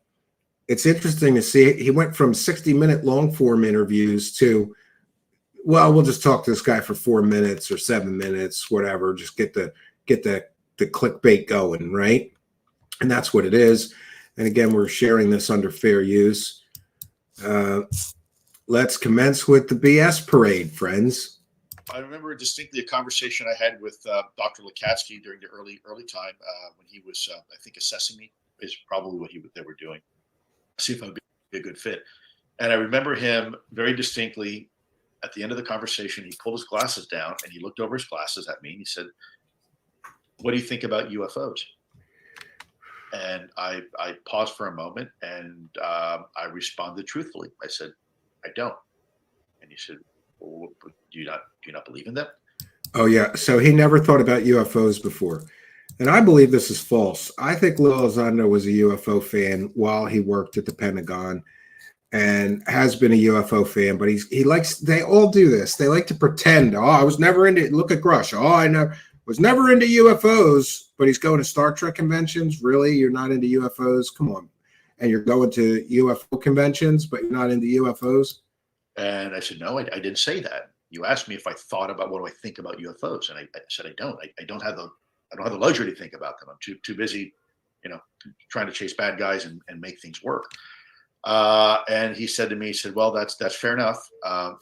it's interesting to see. He went from 60-minute long-form interviews to, well, we'll just talk to this guy for 4 minutes or 7 minutes, whatever. Just get the clickbait going, right? And that's what it is. And again, we're sharing this under fair use. Let's commence with the BS parade, friends. I remember distinctly a conversation I had with Dr. Lukatsky during the early time when he was, I think, assessing me is probably what they were doing. See if I would be a good fit. And I remember him very distinctly at the end of the conversation. He pulled his glasses down and he looked over his glasses at me and he said, "What do you think about UFOs?" And I paused for a moment and I responded truthfully. I said, "I don't." And he said, "Well, do you not believe in them?" Oh, yeah. So he never thought about UFOs before. And I believe this is false. I think Lou Elizondo was a UFO fan while he worked at the Pentagon and has been a UFO fan. But they all do this. They like to pretend, oh, I was never into, look at Grush. Oh, I was never into UFOs, but he's going to Star Trek conventions. Really? You're not into UFOs? Come on. And you're going to UFO conventions, but you're not into UFOs? And I said, "No, I didn't say that. You asked me if I thought about what do I think about UFOs, and I said I don't. I don't have the luxury to think about them. I'm too busy, trying to chase bad guys and make things work." And he said to me, he said, "Well, that's fair enough,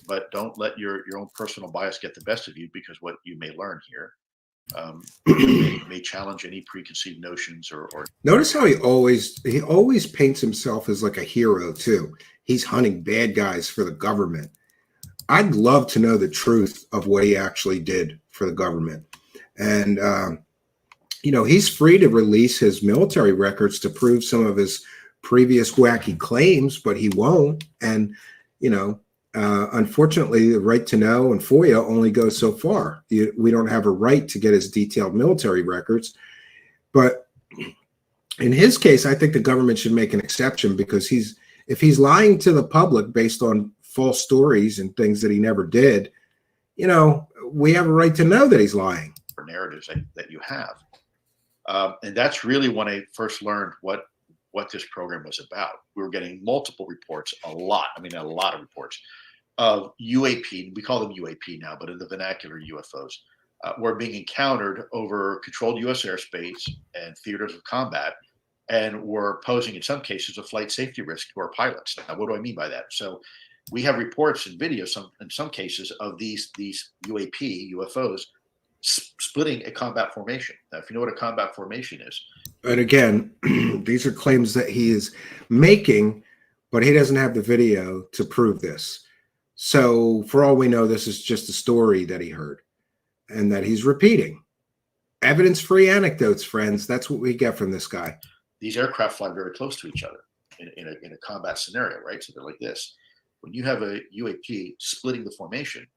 but don't let your own personal bias get the best of you, because what you may learn here may challenge any preconceived notions or." Notice how he always paints himself as like a hero too. He's hunting bad guys for the government. I'd love to know the truth of what he actually did for the government. And, he's free to release his military records to prove some of his previous wacky claims, but he won't. And, unfortunately, the right to know and FOIA only goes so far. We don't have a right to get his detailed military records. But in his case, I think the government should make an exception, because if he's lying to the public based on false stories and things that he never did, we have a right to know that he's lying. Narratives that you have. And that's really when I first learned what this program was about. We were getting multiple reports, a lot of reports of UAP. We call them UAP now, but in the vernacular, UFOs were being encountered over controlled U.S. airspace and theaters of combat, and were posing, in some cases, a flight safety risk to our pilots. Now, what do I mean by that? So we have reports and videos, in some cases, of these UAP, UFOs, splitting a combat formation. Now, if you know what a combat formation is. And again, these are claims that he is making, but he doesn't have the video to prove this. So for all we know, this is just a story that he heard and that he's repeating. Evidence-free anecdotes, friends. That's what we get from this guy. These aircraft fly very close to each other in a combat scenario, right? So they're like this. When you have a UAP splitting the formation,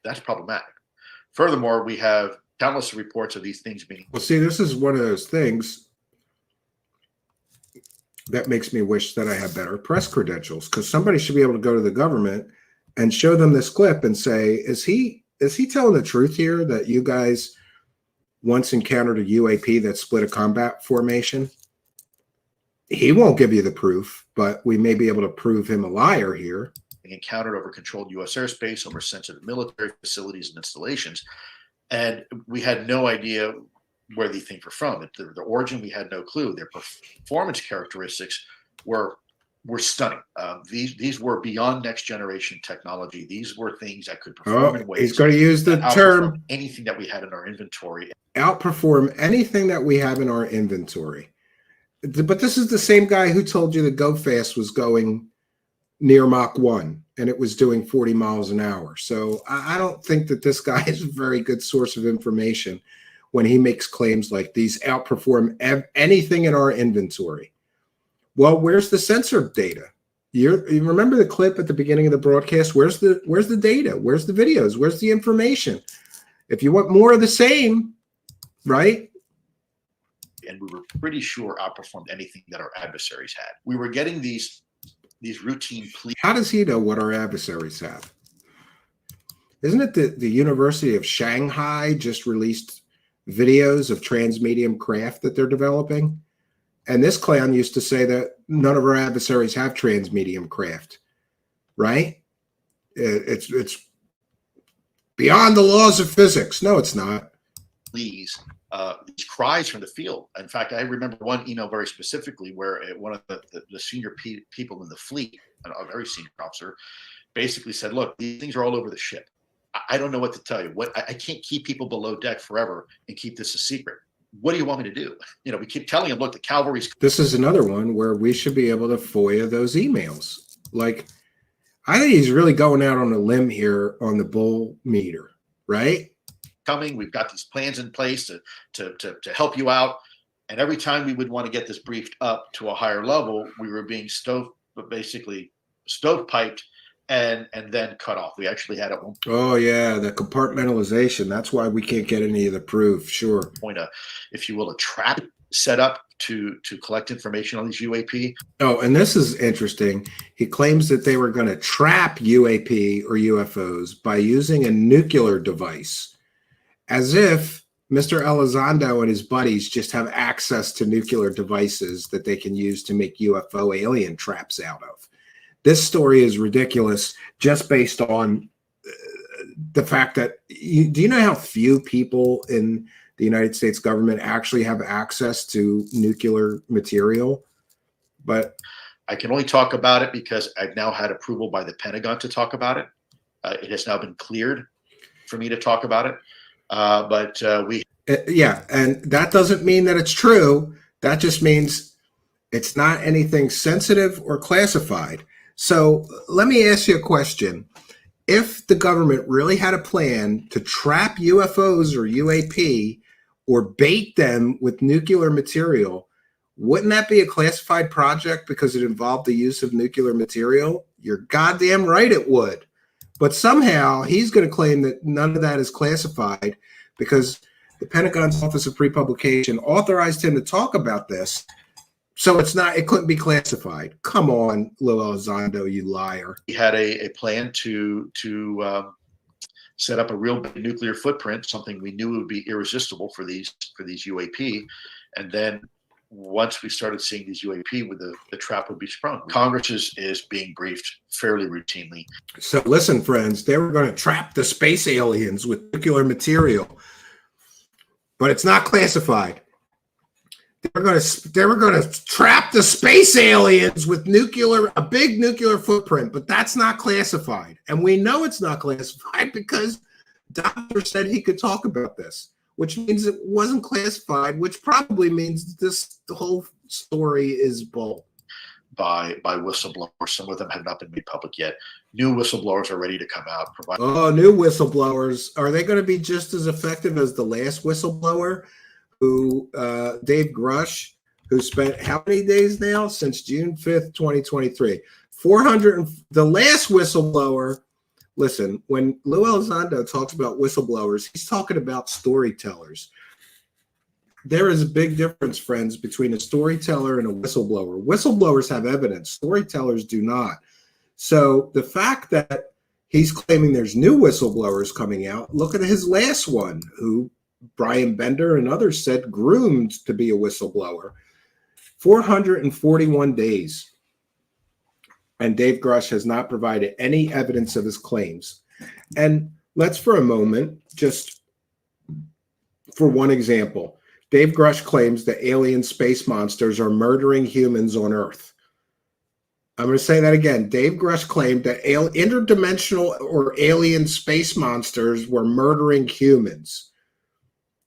that's problematic. Furthermore, we have countless reports of these things being. Well, see, this is one of those things that makes me wish that I had better press credentials, because somebody should be able to go to the government and show them this clip and say, is he telling the truth here that you guys once encountered a UAP that split a combat formation? He won't give you the proof, but we may be able to prove him a liar here. Encountered over controlled U.S. airspace, over sensitive military facilities and installations. And we had no idea where these things were from. The origin, we had no clue. Their performance characteristics were stunning. These were beyond next generation technology. These were things that could perform in ways. He's going to use the term anything that we had in our inventory. Outperform anything that we have in our inventory. But this is the same guy who told you that Gofast was going near Mach 1 and it was doing 40 miles an hour. So I don't think that this guy is a very good source of information when he makes claims like these outperform anything in our inventory. Well, where's the sensor data? You remember the clip at the beginning of the broadcast? Where's the data? Where's the videos? Where's the information? If you want more of the same, right? And we were pretty sure outperformed anything that our adversaries had. We were getting these routine pleas. How does he know what our adversaries have? Isn't it the University of Shanghai just released videos of transmedium craft that they're developing? And this clown used to say that none of our adversaries have transmedium craft, right? It's beyond the laws of physics. No, it's not. Please. These cries from the field. In fact, I remember one email very specifically where one of the senior people in the fleet, a very senior officer, basically said, look, these things are all over the ship. I don't know what to tell you. I can't keep people below deck forever and keep this a secret. What do you want me to do? We keep telling him, look, the cavalry's. This is another one where we should be able to FOIA those emails. Like, I think he's really going out on a limb here on the bull meter, right? Coming. We've got these plans in place to help you out. And every time we would want to get this briefed up to a higher level, we were being basically stovepiped and then cut off. We actually had at one point. Oh yeah, the compartmentalization. That's why we can't get any of the proof. Sure. Point, if you will, a trap set up to collect information on these UAP. Oh, and this is interesting. He claims that they were going to trap UAP or UFOs by using a nuclear device. As if Mr. Elizondo and his buddies just have access to nuclear devices that they can use to make UFO alien traps out of. This story is ridiculous just based on the fact that do you know how few people in the United States government actually have access to nuclear material? But I can only talk about it because I've now had approval by the Pentagon to talk about it. It has now been cleared for me to talk about it. Yeah, and that doesn't mean that it's true. That just means it's not anything sensitive or classified. So let me ask you a question. if the government really had a plan to trap UFOs or UAP or bait them with nuclear material, wouldn't that be a classified project because it involved the use of nuclear material? You're goddamn right it would. But somehow he's going to claim that none of that is classified because the Pentagon's Office of Pre-Publication authorized him to talk about this. So it couldn't be classified. Come on, Lou Elizondo, you liar. He had a plan to set up a real big nuclear footprint, something we knew would be irresistible for these UAP. And then once we started seeing these UAP, with the trap would be sprung. Congress is being briefed fairly routinely. So listen, friends, they were going to trap the space aliens with nuclear material, but it's not classified. They were going to trap the space aliens with a big nuclear footprint, but that's not classified. And we know it's not classified because Doctor said he could talk about this, which means it wasn't classified, which probably means the whole story is bull. By whistleblowers. Some of them have not been made public yet. New whistleblowers are ready to come out. New whistleblowers. Are they going to be just as effective as the last whistleblower, who Dave Grush, who spent how many days now since June 5th, 2023? 400. The last whistleblower. Listen, when Lou Elizondo talks about whistleblowers, he's talking about storytellers. There is a big difference, friends, between a storyteller and a whistleblower. Whistleblowers have evidence. Storytellers do not. So the fact that he's claiming there's new whistleblowers coming out, look at his last one, who Brian Bender and others said groomed to be a whistleblower. 441 days. And Dave Grush has not provided any evidence of his claims. And let's, for a moment, just for one example, Dave Grush claims that alien space monsters are murdering humans on Earth. I'm going to say that again. Dave Grush claimed that interdimensional or alien space monsters were murdering humans.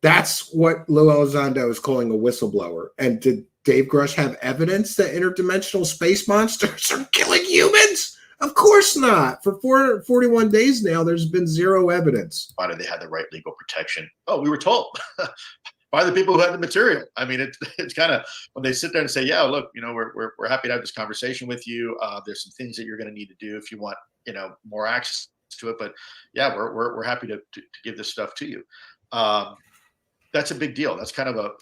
That's what Lou Elizondo is calling a whistleblower. And did Dave Grush have evidence that interdimensional space monsters are killing humans? Of course not. For 441 days now, there's been zero evidence. Why do they have the right legal protection? Oh, we were told by the people who had the material. I mean, it's kind of when they sit there and say, yeah, look, we're happy to have this conversation with you. There's some things that you're going to need to do if you want, more access to it. But yeah, we're happy to give this stuff to you. That's a big deal. That's kind of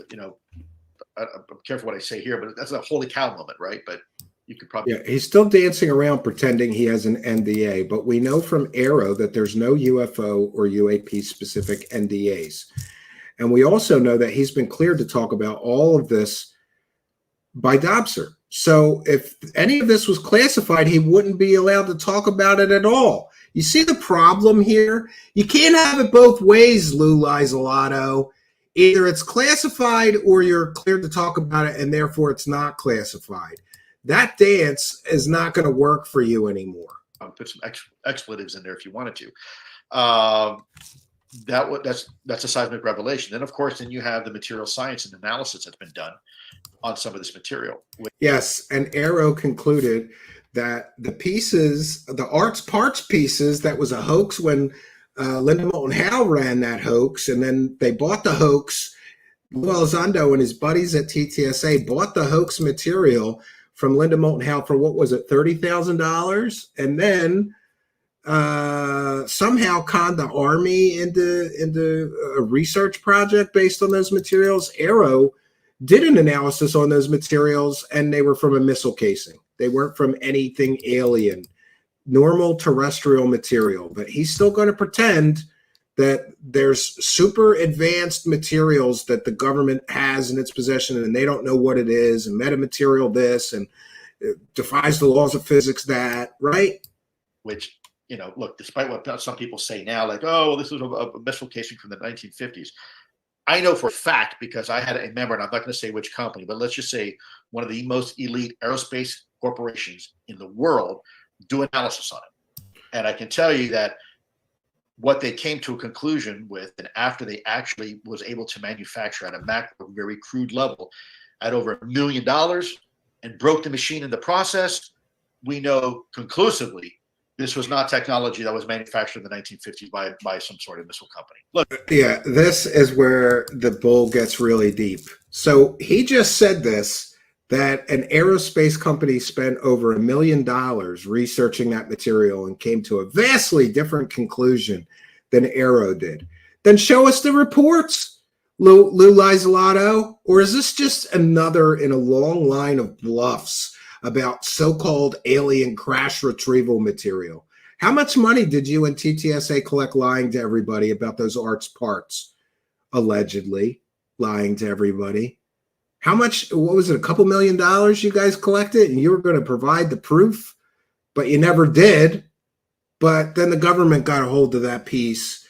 I'm careful what I say here, but that's a holy cow moment, right? But you could probably. Yeah, he's still dancing around pretending he has an NDA, but we know from Arrow that there's no UFO or UAP specific NDAs. And we also know that he's been cleared to talk about all of this by Dobser. So if any of this was classified, he wouldn't be allowed to talk about it at all. You see the problem here? You can't have it both ways, Lou Elizondo. Either it's classified or you're cleared to talk about it, and therefore it's not classified. That dance is not going to work for you anymore. I'll put some expletives in there if you wanted to. That's a seismic revelation. Then, of course, you have the material science and analysis that's been done on some of this material. Yes, and Arrow concluded that the pieces, the parts pieces, that was a hoax when Linda Moulton Howe ran that hoax, and then they bought the hoax. Lou Elizondo and his buddies at TTSA bought the hoax material from Linda Moulton Howe for, what was it, $30,000, and then somehow conned the Army into a research project based on those materials. Arrow did an analysis on those materials, and they were from a missile casing. They weren't from anything alien, normal terrestrial material. But he's still going to pretend that there's super advanced materials that the government has in its possession, and they don't know what it is, and metamaterial this, and it defies the laws of physics that, right? Which, look, despite what some people say now, like, oh, this is a missile casing from the 1950s. I know for a fact, because I had a member, and I'm not going to say which company, but let's just say one of the most elite aerospace corporations in the world do analysis on it. And I can tell you that what they came to a conclusion with, and after they actually was able to manufacture at a macro, very crude level at over $1 million and broke the machine in the process, we know conclusively This was not technology that was manufactured in the 1950s by some sort of missile company. Look, Yeah, this is where the bull gets really deep. So he just said this, that an aerospace company spent over $1 million researching that material and came to a vastly different conclusion than Aero did. Then show us the reports, Lou Elizondo, or is this just another in a long line of bluffs about so-called alien crash retrieval material? How much money did you and TTSA collect lying to everybody about those arts parts? Allegedly lying to everybody. How much, what was it, a couple $1 million you guys collected and you were going to provide the proof, but you never did. But then the government got a hold of that piece,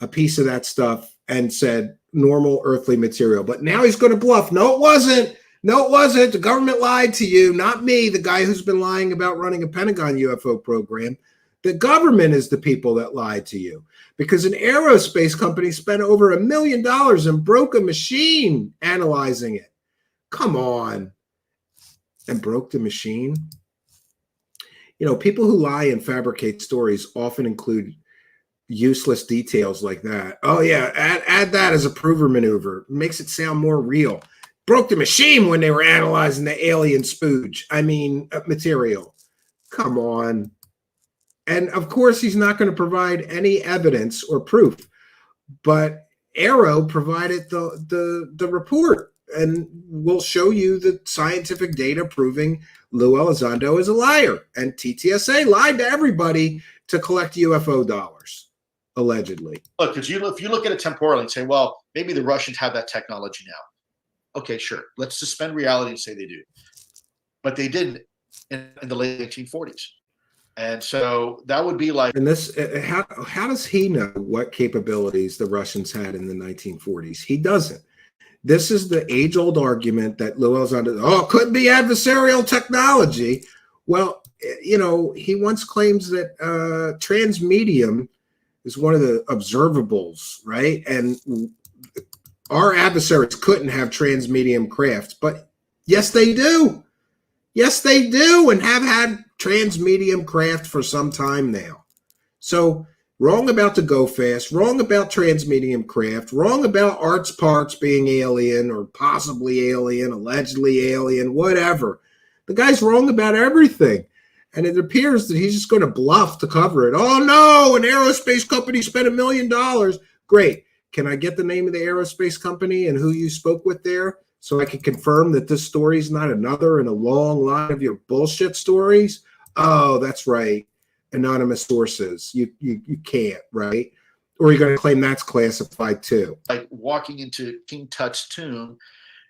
a piece of that stuff, and said normal earthly material. But now he's going to bluff. No, it wasn't. No, it wasn't. The government lied to you, not me, the guy who's been lying about running a Pentagon UFO program. The government is the people that lied to you, because an aerospace company spent over $1 million and broke a machine analyzing it. Come on. And broke the machine. You know, people who lie and fabricate stories often include useless details like that. Oh yeah, add that as a prover maneuver. It makes it sound more real. Broke the machine when they were analyzing the alien spooge. I mean, material. Come on. And of course, he's not going to provide any evidence or proof. But Aero provided the report, and we'll show you the scientific data proving Lou Elizondo is a liar. And TTSA lied to everybody to collect UFO dollars, allegedly. Look, if you look at it temporally and say, well, maybe the Russians have that technology now. Okay, sure. Let's suspend reality and say they do. But they didn't in the late 1840s. And so that would be like. And this, how does he know what capabilities the Russians had in the 1940s? He doesn't. This is the age-old argument that Lou Elizondo, it couldn't be adversarial technology. Well, you know, he once claims that transmedium is one of the observables, right? And our adversaries couldn't have transmedium craft, but yes, they do. Yes, they do, and have had transmedium craft for some time now. So wrong about the Gofast, wrong about transmedium craft, wrong about arts parts being alien or possibly alien, allegedly alien, whatever. The guy's wrong about everything. And it appears that he's just going to bluff to cover it. Oh, no, an aerospace company spent $1 million. Great. Can I get the name of the aerospace company and who you spoke with there so I can confirm that this story is not another in a long line of your bullshit stories? Oh, that's right. Anonymous sources. You can't, right? Or you're going to claim that's classified too. Like walking into King Tut's tomb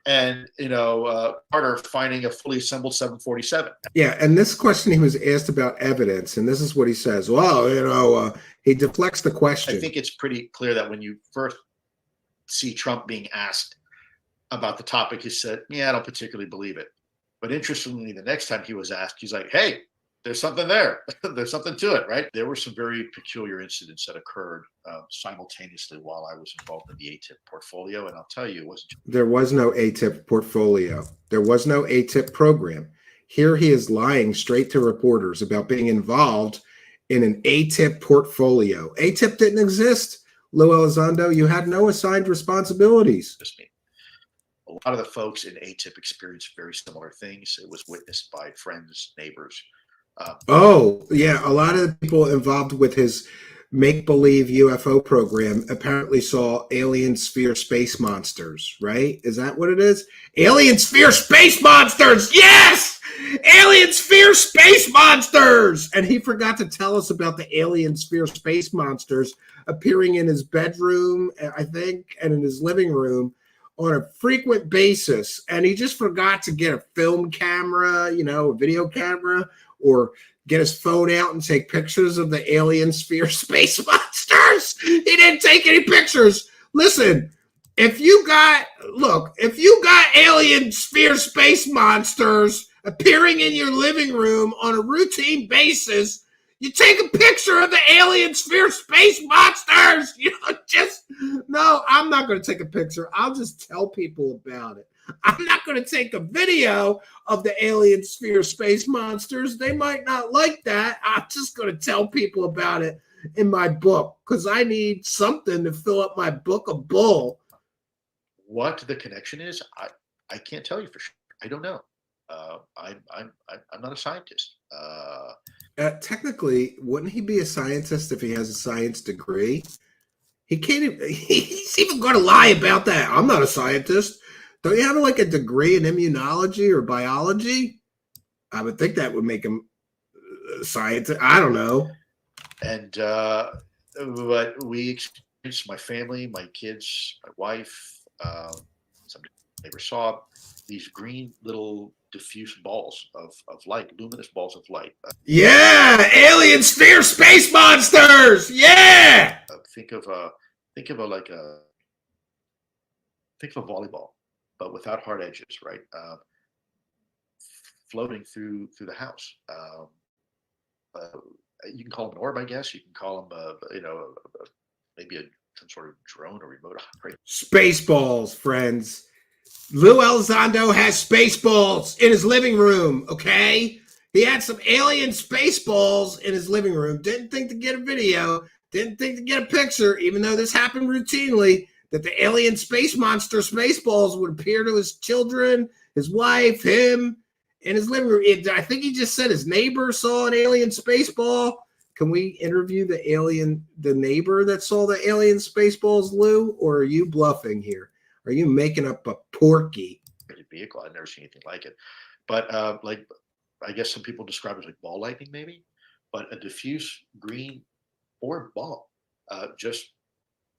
and, Carter finding a fully assembled 747. Yeah, and this question he was asked about evidence, and this is what he says. Well, he deflects the question. I think it's pretty clear that when you first see Trump being asked about the topic, he said, yeah, I don't particularly believe it. But interestingly, the next time he was asked, he's like, hey, there's something there. There's something to it, right? There were some very peculiar incidents that occurred simultaneously while I was involved in the ATIP portfolio. And I'll tell you, it wasn't. There was no ATIP portfolio. There was no ATIP program. Here he is lying straight to reporters about being involved in an ATIP portfolio. ATIP didn't exist. Lou Elizondo, you had no assigned responsibilities. A lot of the folks in ATIP experienced very similar things. It was witnessed by friends, neighbors. Yeah. A lot of the people involved with his make-believe UFO program apparently saw alien sphere space monsters, right? Is that what it is? Alien sphere space monsters! Yes! Alien sphere space monsters! And he forgot to tell us about the alien sphere space monsters appearing in his bedroom, I think, and in his living room on a frequent basis. And he just forgot to get a film camera, a video camera, or get his phone out and take pictures of the alien sphere space monsters. He didn't take any pictures. Listen, if you got alien sphere space monsters appearing in your living room on a routine basis, you take a picture of the alien sphere space monsters. No, I'm not going to take a picture. I'll just tell people about it. I'm not going to take a video of the alien sphere space monsters. They might not like that. I'm just going to tell people about it in my book because I need something to fill up my book of bull. What the connection is, I can't tell you for sure. I don't know. I'm not a scientist. Technically, wouldn't he be a scientist if he has a science degree? He can't even, he's even going to lie about that. I'm not a scientist. Don't you have like a degree in immunology or biology? I would think that would make him a scientist. I don't know. And but we experienced, my family, my kids, my wife, some neighbors saw these green little diffuse balls of light, luminous balls of light. Yeah, alien sphere space monsters. Yeah. Think of a volleyball, but without hard edges, right? Floating through the house. You can call them an orb, I guess. You can call them, maybe some sort of drone or remote operator. Spaceballs, friends. Lou Elizondo has Spaceballs in his living room, okay? He had some alien Spaceballs in his living room. Didn't think to get a video. Didn't think to get a picture, even though this happened routinely, that the alien space monster Spaceballs would appear to his children, his wife, him, in his living room. I think he just said his neighbor saw an alien Spaceball. Can we interview the neighbor that saw the alien Spaceballs, Lou? Or are you bluffing here? Are you making up a porky? Vehicle. I've never seen anything like it. But like, I guess some people describe it as like ball lightning, maybe. But a diffuse green orb ball just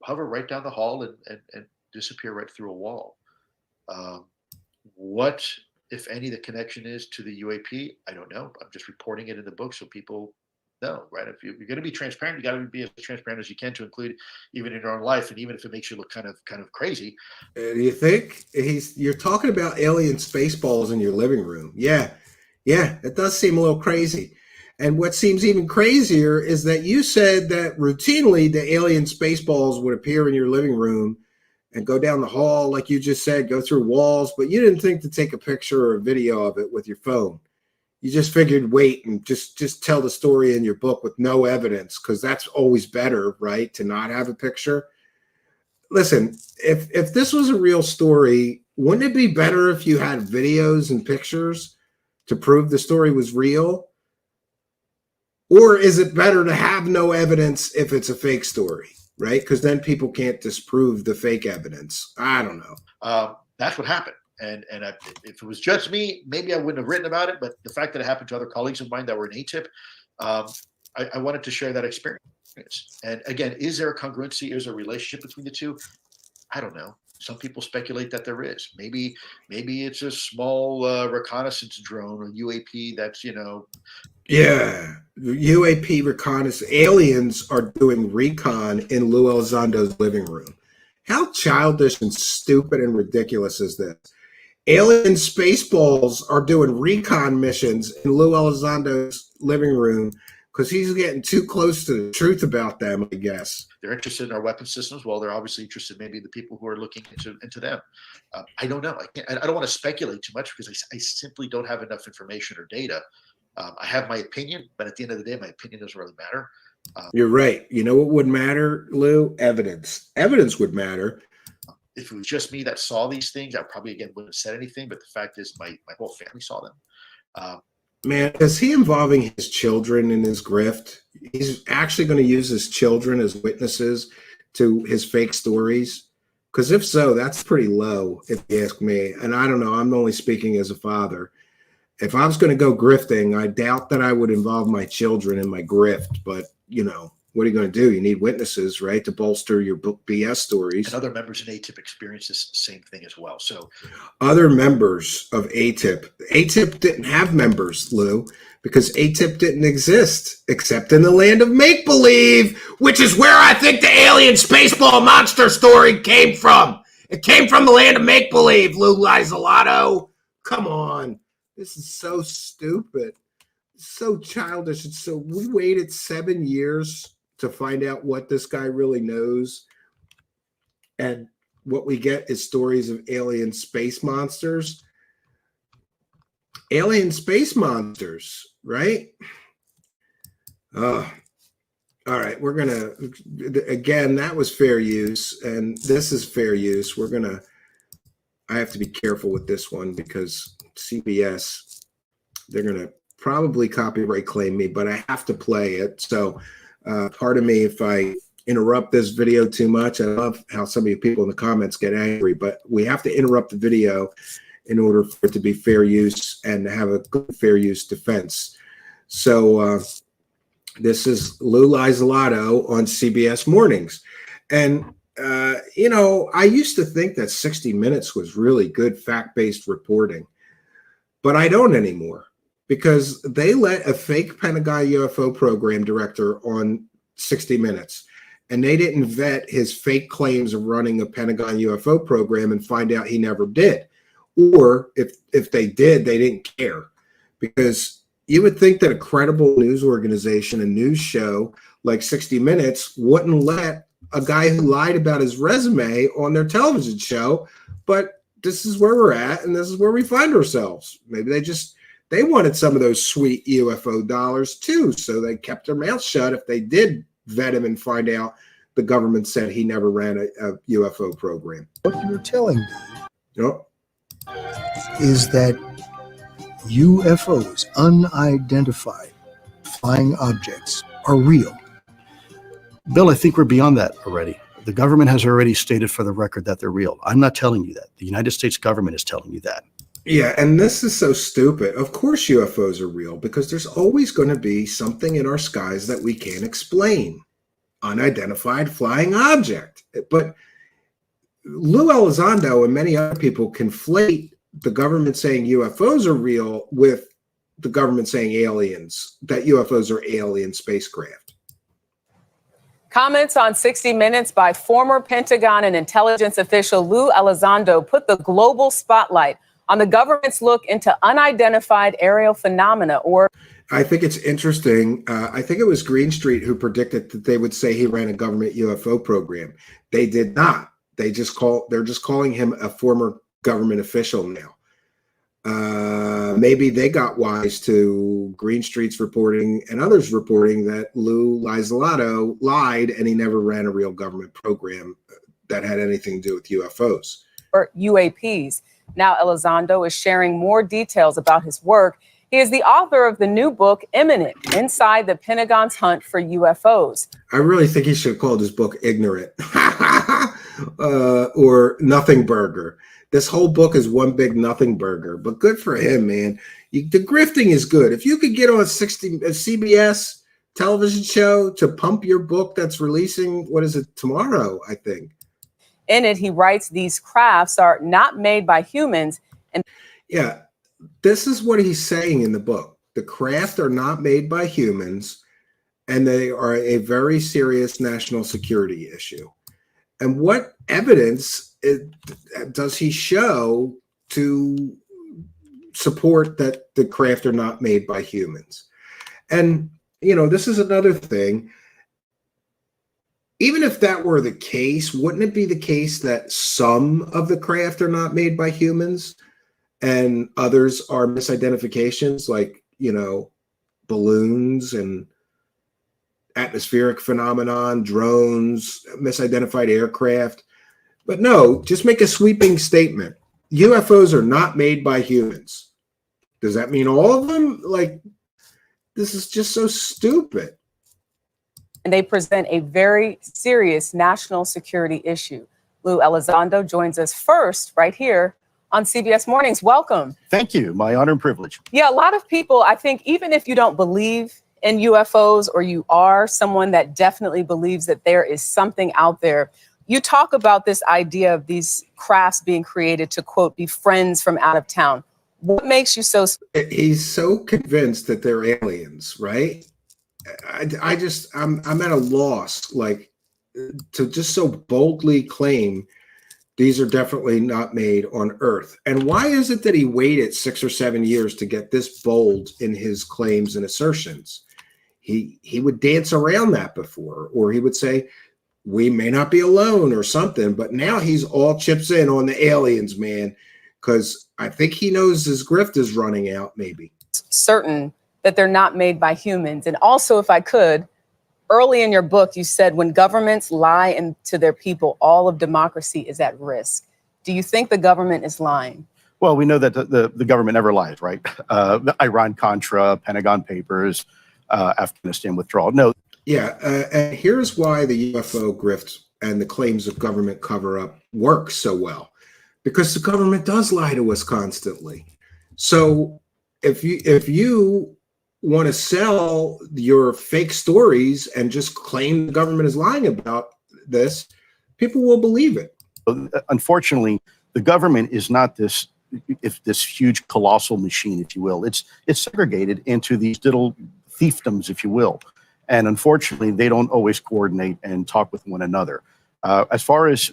hover right down the hall and disappear right through a wall. What, if any, the connection is to the UAP? I don't know. I'm just reporting it in the book so people know, right? If you're going to be transparent, you got to be as transparent as you can to include even in your own life, and even if it makes you look kind of crazy. Do you think you're talking about alien Spaceballs in your living room? Yeah, it does seem a little crazy. And what seems even crazier is that you said that routinely the alien Spaceballs would appear in your living room and go down the hall, like you just said, go through walls, but you didn't think to take a picture or a video of it with your phone. You just figured wait and just tell the story in your book with no evidence, because that's always better, right, to not have a picture. Listen, if this was a real story, wouldn't it be better if you had videos and pictures to prove the story was real? Or is it better to have no evidence if it's a fake story, right? Because then people can't disprove the fake evidence. I don't know. That's what happened. And if it was just me, maybe I wouldn't have written about it. But the fact that it happened to other colleagues of mine that were in ATIP, I wanted to share that experience. And again, is there a congruency? Is there a relationship between the two? I don't know. Some people speculate that there is. Maybe it's a small reconnaissance drone or UAP that's, Yeah, UAP reconnaissance. Aliens are doing recon in Lou Elizondo's living room. How childish and stupid and ridiculous is this? Alien Spaceballs are doing recon missions in Lou Elizondo's living room because he's getting too close to the truth about them, I guess. They're interested in our weapon systems. Well, they're obviously interested maybe the people who are looking into them. I don't know. I don't want to speculate too much because I simply don't have enough information or data. I have my opinion, but at the end of the day, my opinion doesn't really matter. You're right. You know what would matter, Lou? Evidence. Evidence would matter. If it was just me that saw these things, I probably, again, wouldn't have said anything. But the fact is, my whole family saw them. Man, is he involving his children in his grift? He's actually going to use his children as witnesses to his fake stories? Because if so, that's pretty low, if you ask me. And I don't know. I'm only speaking as a father. If I was going to go grifting, I doubt that I would involve my children in my grift. But, what are you going to do? You need witnesses, right, to bolster your BS stories. And other members in ATIP experience this same thing as well. So other members of ATIP didn't have members, Lou, because ATIP didn't exist except in the land of make-believe, which is where I think the alien spaceball monster story came from. It came from the land of make-believe, Lou Elizondo. Come on. This is so stupid. So childish. We waited 7 years to find out what this guy really knows. And what we get is stories of alien space monsters. Alien space monsters, right? All right, we're gonna, again, that was fair use, and this is fair use. I have to be careful with this one because CBS, they're gonna probably copyright claim me, but I have to play it. So pardon me if I interrupt this video too much. I love how some of you people in the comments get angry, but we have to interrupt the video in order for it to be fair use and have a good fair use defense. So this is Lou Elizondo on CBS Mornings. And, you know, I used to think that 60 Minutes was really good fact-based reporting, but I don't anymore because they let a fake Pentagon UFO program director on 60 Minutes, and they didn't vet his fake claims of running a Pentagon UFO program and find out he never did. Or if they did, they didn't care, because you would think that a credible news organization, a news show like 60 Minutes, wouldn't let a guy who lied about his resume on their television show. But this is where we're at, and this is where we find ourselves. Maybe they wanted some of those sweet UFO dollars too, so they kept their mouth shut if they did vet him and find out the government said he never ran a UFO program. What you're telling me Yep. is that UFOs, unidentified flying objects, are real. Bill, I think we're beyond that already. The government has already stated for the record that they're real. I'm not telling you that. The United States government is telling you that. Yeah, and this is so stupid. Of course UFOs are real, because there's always going to be something in our skies that we can't explain. Unidentified flying object. But Lou Elizondo and many other people conflate the government saying UFOs are real with the government saying aliens, that UFOs are alien spacecraft. Comments on 60 Minutes by former Pentagon and intelligence official Lou Elizondo put the global spotlight on the government's look into unidentified aerial phenomena. Or I think it's interesting. I think it was Greenstreet who predicted that they would say he ran a government UFO program. They did not. They're just calling him a former government official now. Maybe they got wise to Greenstreet's reporting and others reporting that Lou Elizondo lied and he never ran a real government program that had anything to do with UFOs. Or UAPs. Now Elizondo is sharing more details about his work. He is the author of the new book, Imminent, Inside the Pentagon's Hunt for UFOs. I really think he should have called his book Ignorant or Nothing Burger. This whole book is one big nothing burger, but good for him, man. The grifting is good. If you could get on a CBS television show to pump your book that's releasing, what is it, tomorrow, I think. In it, he writes these crafts are not made by humans. And yeah, this is what he's saying in the book. The craft are not made by humans, and they are a very serious national security issue. And what evidence does he show to support that the craft are not made by humans? And, you know, this is another thing. Even if that were the case, wouldn't it be the case that some of the craft are not made by humans and others are misidentifications, like, you know, balloons and atmospheric phenomenon, drones, misidentified aircraft? But no, just make a sweeping statement. UFOs are not made by humans. Does that mean all of them? Like, this is just so stupid. And they present a very serious national security issue. Lou Elizondo joins us first right here on CBS Mornings. Welcome. Thank you. My honor and privilege. Yeah, a lot of people, I think, even if you don't believe in UFOs or you are someone that definitely believes that there is something out there, you talk about this idea of these crafts being created to, quote, be friends from out of town. What makes you so? He's so convinced that they're aliens, right? I'm at a loss, like, to just so boldly claim these are definitely not made on Earth. And why is it that he waited 6 or 7 years to get this bold in his claims and assertions? He would dance around that before, or he would say, we may not be alone or something, but now he's all chips in on the aliens, man, because I think he knows his grift is running out, maybe. Certain that they're not made by humans. And also, if I could, early in your book, you said when governments lie to their people, all of democracy is at risk. Do you think the government is lying? Well, we know that the government never lies, right? Iran-Contra, Pentagon Papers, Afghanistan withdrawal. No. Yeah, and here's why the UFO grift and the claims of government cover-up work so well. Because the government does lie to us constantly. So if you want to sell your fake stories and just claim the government is lying about this, people will believe it. Unfortunately, the government is not this huge colossal machine, if you will. It's segregated into these little fiefdoms, if you will. And unfortunately, they don't always coordinate and talk with one another. As far as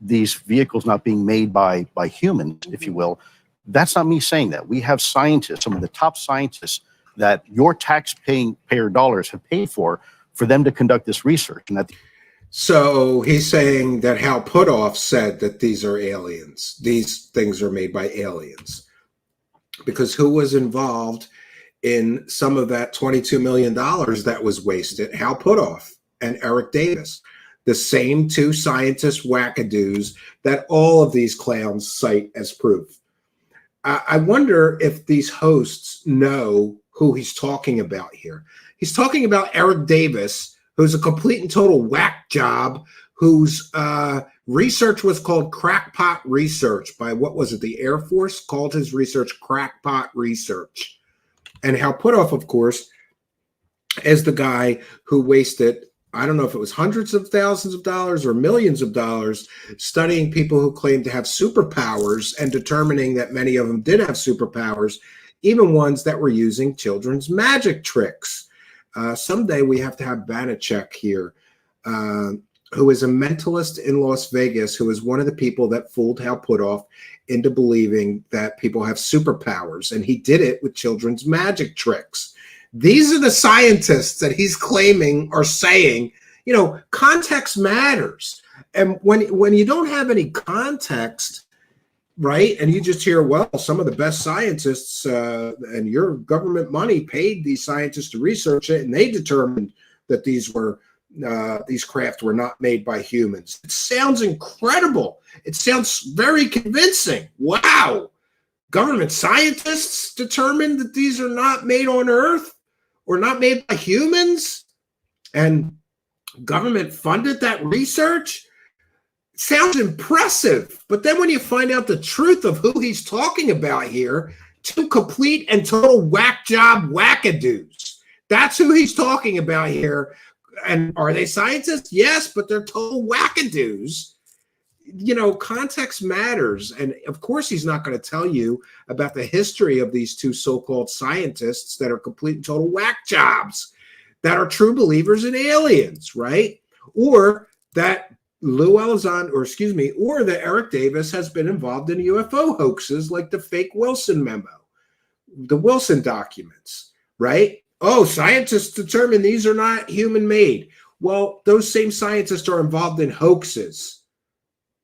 these vehicles not being made by humans, if you will, that's not me saying that. We have scientists, some of the top scientists that your taxpayer dollars have paid for them to conduct this research. And that. So he's saying that Hal Puthoff said that these are aliens. These things are made by aliens. Because who was involved in some of that $22 million that was wasted? Hal Puthoff and Eric Davis. The same two scientist wackadoos that all of these clowns cite as proof. I wonder if these hosts know who he's talking about here. He's talking about Eric Davis, who's a complete and total whack job, whose research was called crackpot research by, what was it, the Air Force called his research crackpot research. And Hal Puthoff, of course, is the guy who wasted, I don't know if it was hundreds of thousands of dollars or millions of dollars studying people who claimed to have superpowers and determining that many of them did have superpowers, even ones that were using children's magic tricks. Someday we have to have Banachek here, who is a mentalist in Las Vegas, who is one of the people that fooled Hal Puthoff into believing that people have superpowers. And he did it with children's magic tricks. These are the scientists that he's claiming are saying, you know, context matters. And when you don't have any context, right, and you just hear, well, some of the best scientists and your government money paid these scientists to research it, and they determined that these craft were not made by humans. It sounds incredible. It sounds very convincing. Wow. Government scientists determined that these are not made on Earth or not made by humans, and government funded that research? Sounds impressive. But then when you find out the truth of who he's talking about here, two complete and total whack job wackadoos. That's who he's talking about here. And are they scientists? Yes, but they're total wackadoos. You know, context matters. And of course, he's not going to tell you about the history of these two so-called scientists that are complete and total whack jobs, that are true believers in aliens, right? Or that Lou Elizondo, or that Eric Davis has been involved in UFO hoaxes like the fake Wilson memo, the Wilson documents, right? Oh, scientists determine these are not human-made. Well, those same scientists are involved in hoaxes,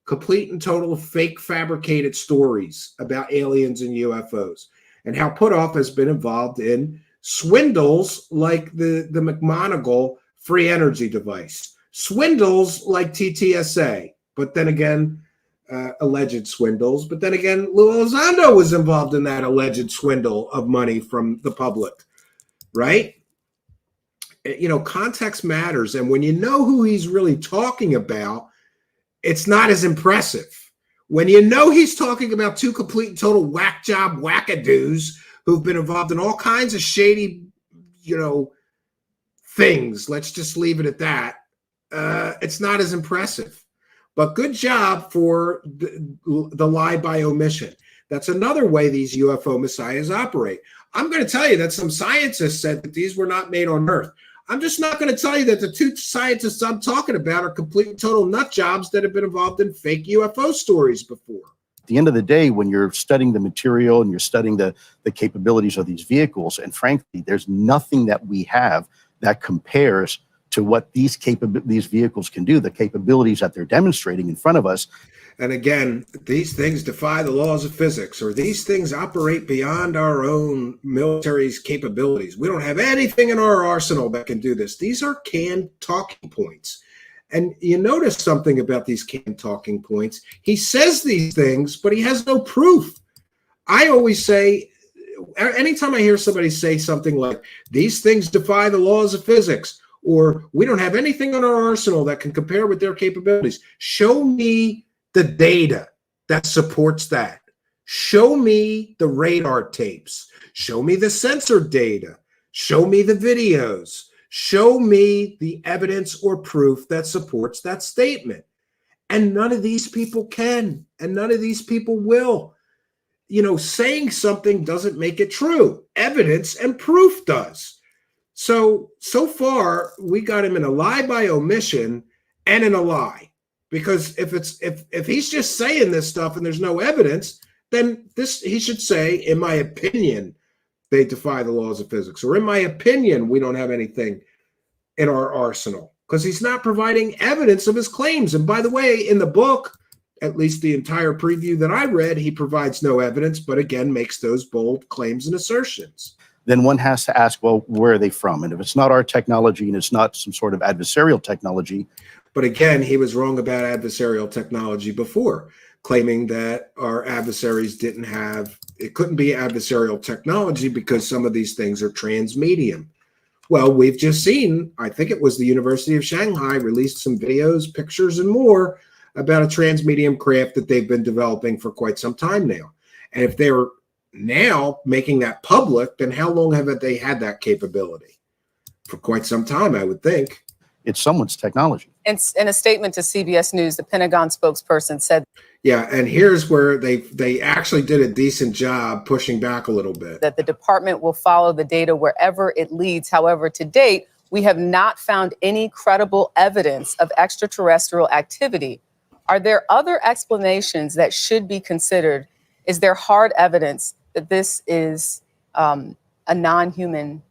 complete and total fake fabricated stories about aliens and UFOs. And Hal Puthoff has been involved in swindles like the McMonigal free energy device, swindles like TTSA, but then again, alleged swindles. But then again, Lou Elizondo was involved in that alleged swindle of money from the public, right? You know, context matters. And when you know who he's really talking about, it's not as impressive. When you know he's talking about two complete and total whack job wackadoos who've been involved in all kinds of shady, you know, things, let's just leave it at that. It's not as impressive. But good job for the lie by omission. That's another way these UFO messiahs operate. I'm going to tell you that some scientists said that these were not made on Earth. I'm just not going to tell you that the two scientists I'm talking about are complete and total nut jobs that have been involved in fake UFO stories before. At the end of the day, when you're studying the material and you're studying the capabilities of these vehicles, and frankly, there's nothing that we have that compares to what these vehicles can do, the capabilities that they're demonstrating in front of us. And again, these things defy the laws of physics, or these things operate beyond our own military's capabilities. We don't have anything in our arsenal that can do this. These are canned talking points. And you notice something about these canned talking points. He says these things, but he has no proof. I always say, anytime I hear somebody say something like, these things defy the laws of physics, or we don't have anything in our arsenal that can compare with their capabilities, show me the data that supports that. Show me the radar tapes. Show me the sensor data. Show me the videos. Show me the evidence or proof that supports that statement. And none of these people can, and none of these people will. You know, saying something doesn't make it true. Evidence and proof does. So far, we got him in a lie by omission and in a lie. Because if he's just saying this stuff and there's no evidence, then he should say, in my opinion, they defy the laws of physics, or in my opinion, we don't have anything in our arsenal, because he's not providing evidence of his claims. And by the way, in the book, at least the entire preview that I read, he provides no evidence, but again, makes those bold claims and assertions. Then one has to ask, well, where are they from? And if it's not our technology and it's not some sort of adversarial technology. But again, he was wrong about adversarial technology before, claiming that our adversaries it couldn't be adversarial technology because some of these things are transmedium. Well, we've just seen, I think it was the University of Shanghai released some videos, pictures, and more about a transmedium craft that they've been developing for quite some time now. And if they're now making that public, then how long have they had that capability? For quite some time, I would think. It's someone's technology. In a statement to CBS News, the Pentagon spokesperson said, yeah, and here's where they actually did a decent job pushing back a little bit. That the department will follow the data wherever it leads. However, to date, we have not found any credible evidence of extraterrestrial activity. Are there other explanations that should be considered? Is there hard evidence that this is a non-human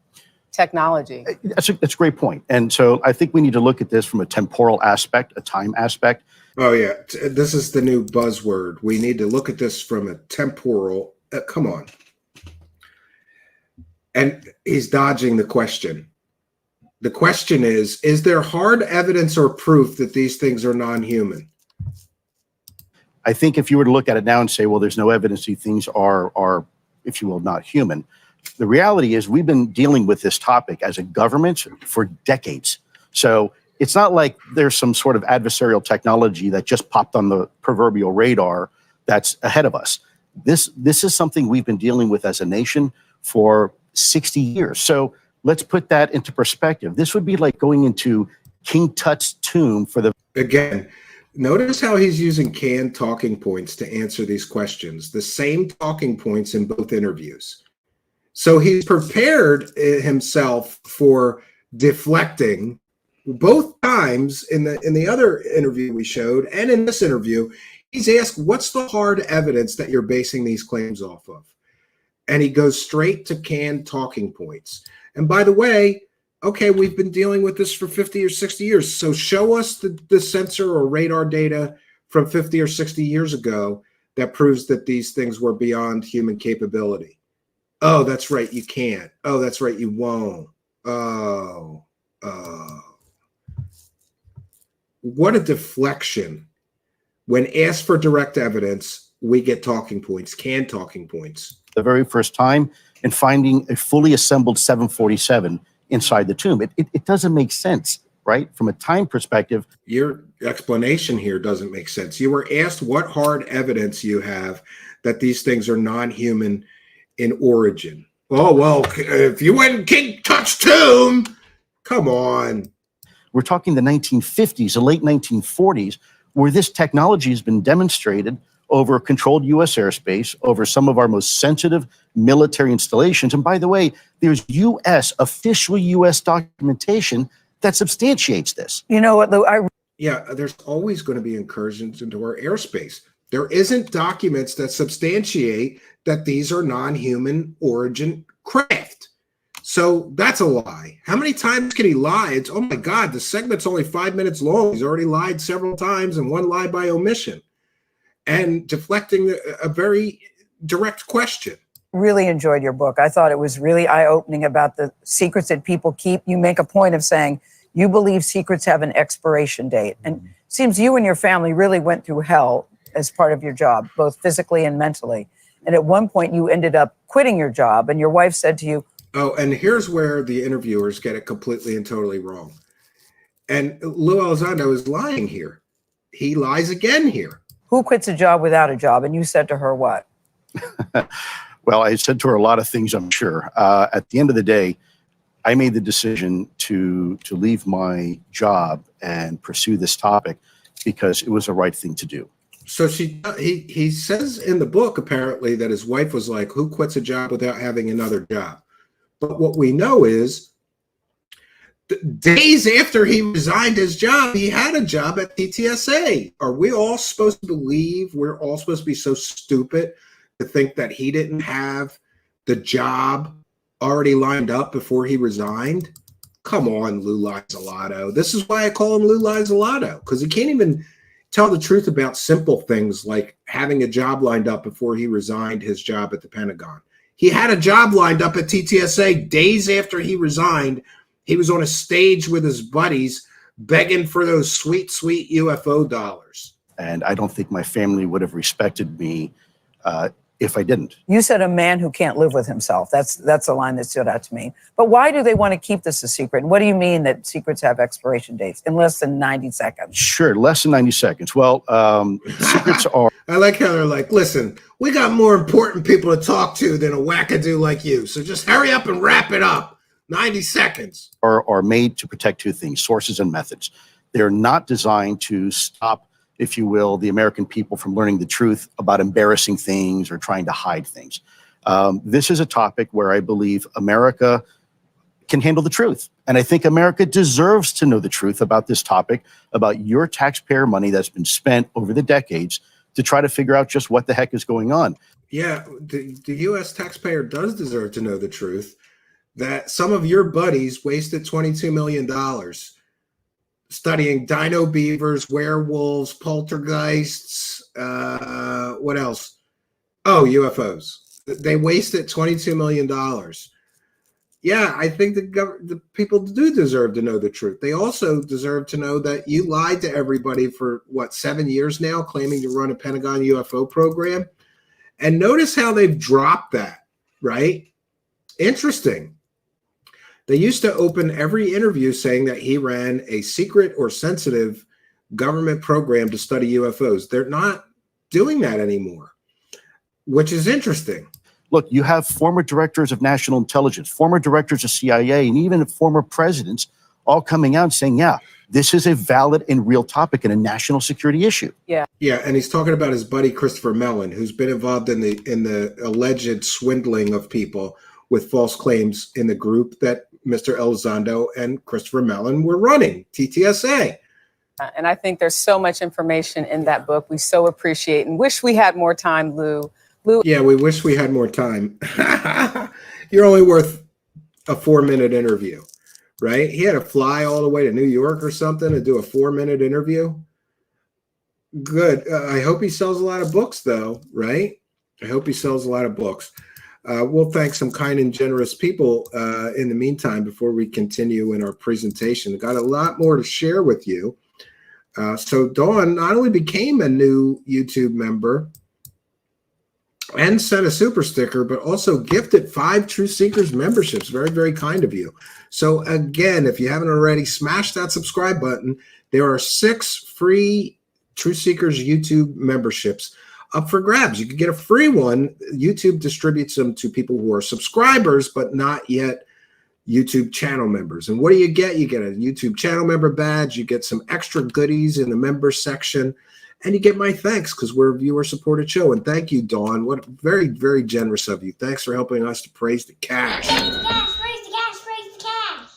technology? That's a great point. And so I think we need to look at this from a temporal aspect, a time aspect. Oh, yeah. This is the new buzzword. We need to look at this from a temporal. Come on. And he's dodging the question. The question is there hard evidence or proof that these things are non-human? I think if you were to look at it now and say, well, there's no evidence these things are, if you will, not human. The reality is we've been dealing with this topic as a government for decades. So it's not like there's some sort of adversarial technology that just popped on the proverbial radar that's ahead of us. This is something we've been dealing with as a nation for 60 years. So let's put that into perspective. This would be like going into King Tut's tomb for the... Again, notice how he's using canned talking points to answer these questions. The same talking points in both interviews. So he's prepared himself for deflecting both times in the other interview we showed and in this interview. He's asked, what's the hard evidence that you're basing these claims off of? And he goes straight to canned talking points. And by the way, okay, we've been dealing with this for 50 or 60 years. So show us the sensor or radar data from 50 or 60 years ago that proves that these things were beyond human capability. Oh, that's right, you can't. Oh, that's right, you won't. Oh. What a deflection. When asked for direct evidence, we get talking points, canned talking points. The very first time, and finding a fully assembled 747 inside the tomb. It doesn't make sense, right? From a time perspective. Your explanation here doesn't make sense. You were asked what hard evidence you have that these things are non-human in origin. Oh, well, if you went in King Tut's tomb, come on. We're talking the 1950s, the late 1940s, where this technology has been demonstrated over controlled U.S. airspace, over some of our most sensitive military installations. And by the way, there's official U.S. documentation that substantiates this. You know what, Lou? Yeah, there's always going to be incursions into our airspace. There isn't documents that substantiate that these are non-human origin craft. So that's a lie. How many times can he lie? It's, oh my God, the segment's only 5 minutes long. He's already lied several times, and one lie by omission, and deflecting a very direct question. Really enjoyed your book. I thought it was really eye-opening about the secrets that people keep. You make a point of saying you believe secrets have an expiration date. And it seems you and your family really went through hell as part of your job, both physically and mentally. And at one point you ended up quitting your job, and your wife said to you, oh, and here's where the interviewers get it completely and totally wrong. And Lou Elizondo is lying here. He lies again here. who quits a job without a job? And you said to her what? Well, I said to her a lot of things, I'm sure. At the end of the day, I made the decision to leave my job and pursue this topic because it was the right thing to do. So he says in the book, apparently, that his wife was like, who quits a job without having another job? But what we know is days after he resigned his job, he had a job at TTSA. Are we all supposed to believe, we're all supposed to be so stupid to think that he didn't have the job already lined up before he resigned? Come on, Lou Elizondo. This is why I call him Lou Elizondo, because he can't even tell the truth about simple things like having a job lined up before he resigned his job at the Pentagon. He had a job lined up at TTSA days after he resigned. He was on a stage with his buddies begging for those sweet, sweet UFO dollars. And I don't think my family would have respected me if I didn't. You said a man who can't live with himself. That's a line that stood out to me. But why do they want to keep this a secret? And what do you mean that secrets have expiration dates in less than 90 seconds? Sure, less than 90 seconds. Well, secrets are... I like how they're like, listen, we got more important people to talk to than a wackadoo like you. So just hurry up and wrap it up. 90 seconds. Are made to protect two things, sources and methods. They're not designed to stop, if you will, the American people from learning the truth about embarrassing things or trying to hide things. This is a topic where I believe America can handle the truth. And I think America deserves to know the truth about this topic, about your taxpayer money that's been spent over the decades to try to figure out just what the heck is going on. Yeah, the U.S. taxpayer does deserve to know the truth, that some of your buddies wasted $22 million studying dino beavers, werewolves, poltergeists, what else? Oh, UFOs. They wasted $22 million. Yeah, I think the people do deserve to know the truth. They also deserve to know that you lied to everybody for, 7 years now, claiming to run a Pentagon UFO program. And notice how they've dropped that, right? Interesting. They used to open every interview saying that he ran a secret or sensitive government program to study UFOs. They're not doing that anymore, which is interesting. Look, you have former directors of national intelligence, former directors of CIA, and even former presidents all coming out saying, yeah, this is a valid and real topic and a national security issue. Yeah. Yeah, and he's talking about his buddy Christopher Mellon, who's been involved in the alleged swindling of people with false claims in the group that Mr. Elizondo and Christopher Mellon were running, TTSA. And I think there's so much information in that book. We so appreciate and wish we had more time, Lou. Yeah, we wish we had more time. You're only worth a 4-minute interview, right? He had to fly all the way to New York or something to do a 4-minute interview. Good. I hope he sells a lot of books, though, right? I hope he sells a lot of books. We'll thank some kind and generous people in the meantime before we continue in our presentation. We've got a lot more to share with you. So Dawn not only became a new YouTube member and sent a super sticker, but also gifted 5 Truth Seekers memberships. Very, very kind of you. So again, if you haven't already, smash that subscribe button. There are 6 free Truth Seekers YouTube memberships up for grabs. You can get a free one. YouTube distributes them to people who are subscribers, but not yet YouTube channel members. And what do you get? You get a YouTube channel member badge. You get some extra goodies in the member section. And you get my thanks because we're a viewer-supported show. And thank you, Dawn. What very, very generous of you. Thanks for helping us to praise the cash. Praise the cash, praise the cash, praise the cash.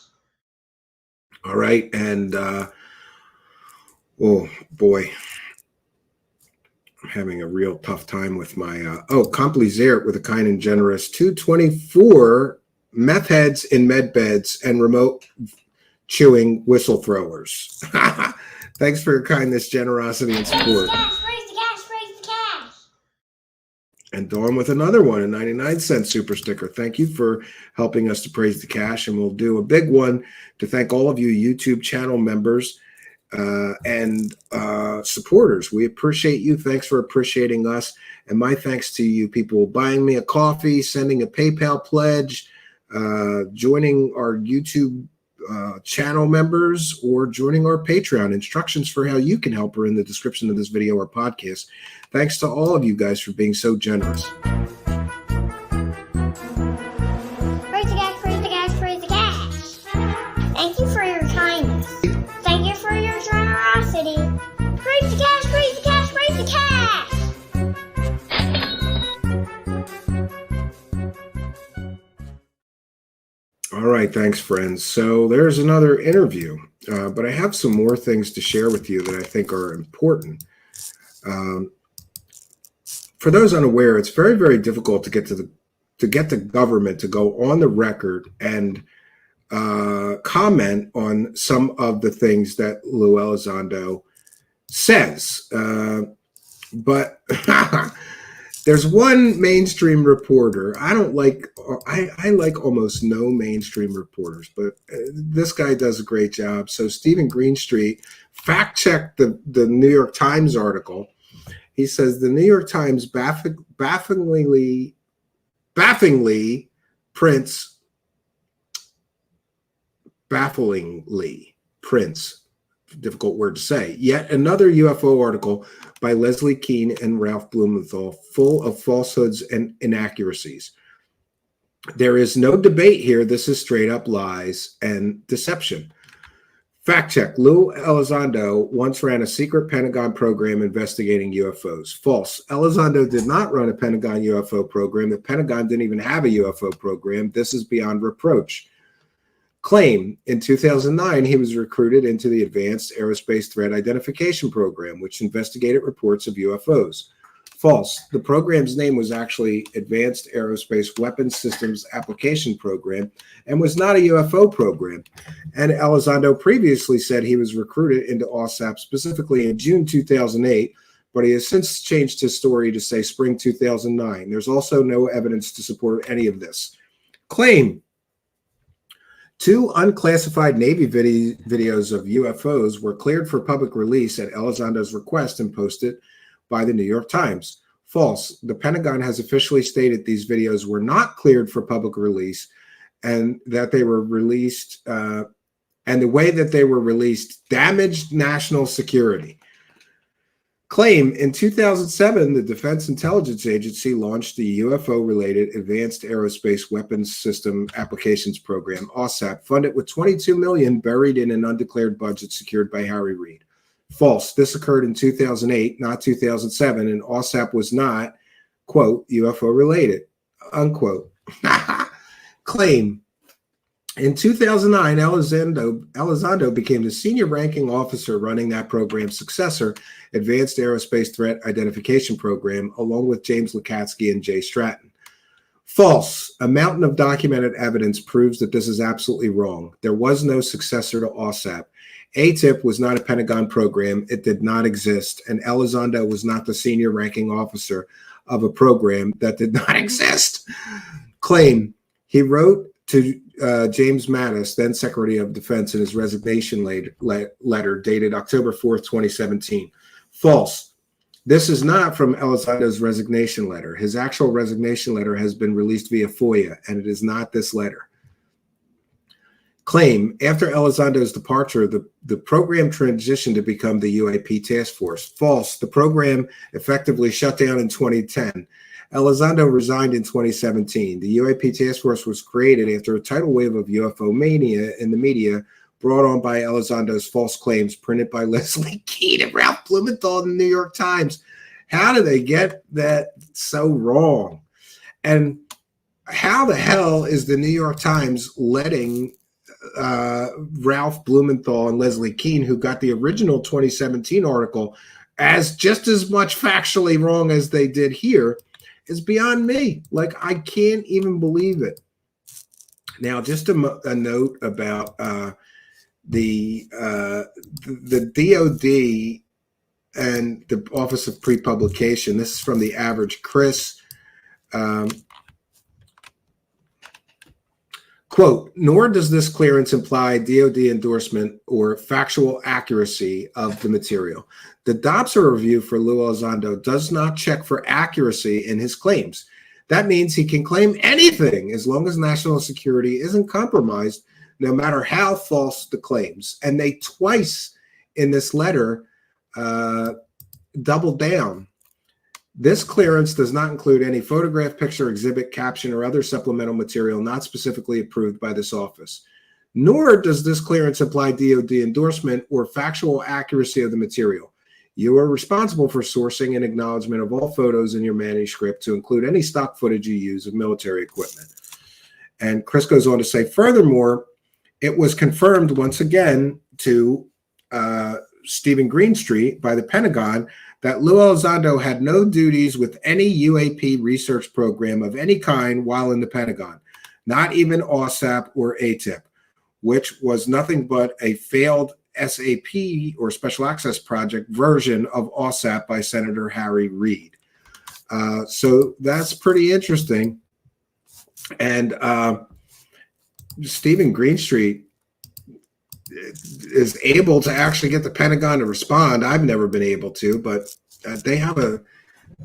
All right. And, oh, boy. I'm having a real tough time with my, Compliziert with a kind and generous 224 meth heads in med beds and remote chewing whistle throwers. Thanks for your kindness, generosity, and support. And Dawn with another one, a 99-cent super sticker. Thank you for helping us to praise the cash. And we'll do a big one to thank all of you YouTube channel members and supporters. We appreciate you. Thanks for appreciating us. And my thanks to you people buying me a coffee, sending a PayPal pledge, joining our YouTube channel members, or joining our Patreon. Instructions for how you can help are in the description of this video or podcast. Thanks to all of you guys for being so generous. Praise the cash, praise the cash, praise the cash. Thank you for your kindness. Thank you for your generosity. Praise the cash, praise the cash, praise the cash. All right, thanks, friends. So there's another interview, but I have some more things to share with you that I think are important. For those unaware, it's very, very difficult to get the government to go on the record and comment on some of the things that Lou Elizondo says. But there's one mainstream reporter. I like almost no mainstream reporters, but this guy does a great job. So Steven Greenstreet fact-checked the New York Times article. He says the New York Times bafflingly prints, difficult word to say, yet another UFO article by Leslie Kean and Ralph Blumenthal full of falsehoods and inaccuracies. There is no debate here. This is straight up lies and deception. Fact check. Lou Elizondo once ran a secret Pentagon program investigating UFOs. False. Elizondo did not run a Pentagon UFO program. The Pentagon didn't even have a UFO program. This is beyond reproach. Claim. In 2009, he was recruited into the Advanced Aerospace Threat Identification Program, which investigated reports of UFOs. False. The program's name was actually Advanced Aerospace Weapons Systems Application Program and was not a UFO program. And Elizondo previously said he was recruited into OSAP specifically in June 2008, but he has since changed his story to say spring 2009. There's also no evidence to support any of this. Claim. 2 unclassified Navy videos of UFOs were cleared for public release at Elizondo's request and posted by the New York Times. False. The Pentagon has officially stated these videos were not cleared for public release and that they were released, and the way that they were released damaged national security. Claim. In 2007, the Defense Intelligence Agency launched the UFO-related Advanced Aerospace Weapons System Applications Program, OSAP, funded with $22 million buried in an undeclared budget secured by Harry Reid. False. This occurred in 2008, not 2007, and OSAP was not, quote, UFO related, unquote. Claim. In 2009, Elizondo became the senior ranking officer running that program's successor, Advanced Aerospace Threat Identification Program, along with James Lukatsky and Jay Stratton. False. A mountain of documented evidence proves that this is absolutely wrong. There was no successor to OSAP. ATIP was not a Pentagon program. It did not exist. And Elizondo was not the senior ranking officer of a program that did not exist. Claim. He wrote to James Mattis, then Secretary of Defense, in his resignation letter dated October 4th, 2017. False. This is not from Elizondo's resignation letter. His actual resignation letter has been released via FOIA, and it is not this letter. Claim. After Elizondo's departure, the program transitioned to become the UAP task force. False. The program effectively shut down in 2010. Elizondo resigned in 2017. The UAP task force was created after a tidal wave of UFO mania in the media brought on by Elizondo's false claims printed by Leslie Kean and Ralph Blumenthal in the New York Times. How do they get that so wrong? And how the hell is the New York Times letting Ralph Blumenthal and Leslie Kean, who got the original 2017 article, as just as much factually wrong as they did here, is beyond me. Like, I can't even believe it. Now, just a note about the DoD and the Office of Pre-Publication. This is from the average Chris. Quote, nor does this clearance imply DoD endorsement or factual accuracy of the material. The Dobson review for Lou Elizondo does not check for accuracy in his claims. That means he can claim anything as long as national security isn't compromised, no matter how false the claims. And they twice in this letter doubled down. This clearance does not include any photograph, picture, exhibit, caption, or other supplemental material not specifically approved by this office. Nor does this clearance imply DoD endorsement or factual accuracy of the material. You are responsible for sourcing and acknowledgement of all photos in your manuscript to include any stock footage you use of military equipment. And Chris goes on to say, furthermore, it was confirmed once again to Steven Greenstreet by the Pentagon that Lou Elizondo had no duties with any UAP research program of any kind while in the Pentagon, not even OSAP or ATIP, which was nothing but a failed SAP or Special Access Project version of OSAP by Senator Harry Reid. So that's pretty interesting. And Steven Greenstreet is able to actually get the Pentagon to respond. I've never been able to, but they have a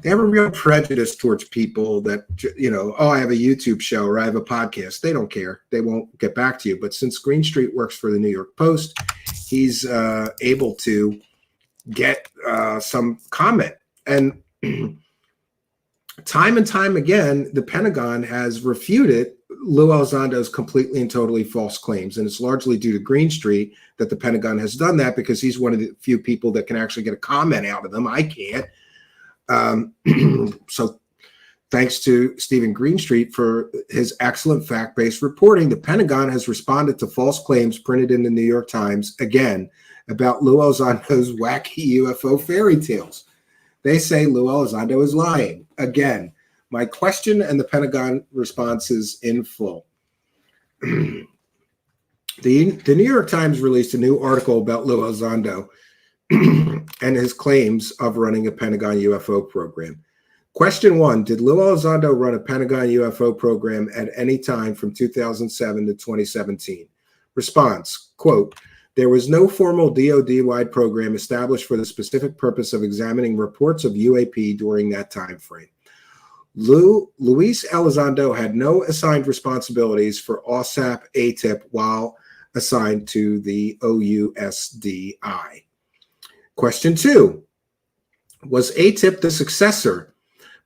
real prejudice towards people that, you know, oh, I have a YouTube show or I have a podcast. They don't care. They won't get back to you. But since Greenstreet works for the New York Post, he's able to get some comment. And time and time again, the Pentagon has refuted Lou Elizondo's completely and totally false claims. And it's largely due to Greenstreet that the Pentagon has done that, because he's one of the few people that can actually get a comment out of them. I can't. So thanks to Steven Greenstreet for his excellent fact-based reporting, the Pentagon has responded to false claims printed in the New York Times, again, about Lou Elizondo's wacky UFO fairy tales. They say Lou Elizondo is lying. Again, my question and the Pentagon response is in full. The New York Times released a new article about Lou Elizondo and his claims of running a Pentagon UFO program. Question 1, did Lou Elizondo run a Pentagon UFO program at any time from 2007 to 2017? Response, quote, there was no formal DoD-wide program established for the specific purpose of examining reports of UAP during that time frame. Luis Elizondo had no assigned responsibilities for OSAP ATIP while assigned to the OUSDI. Question 2, was ATIP the successor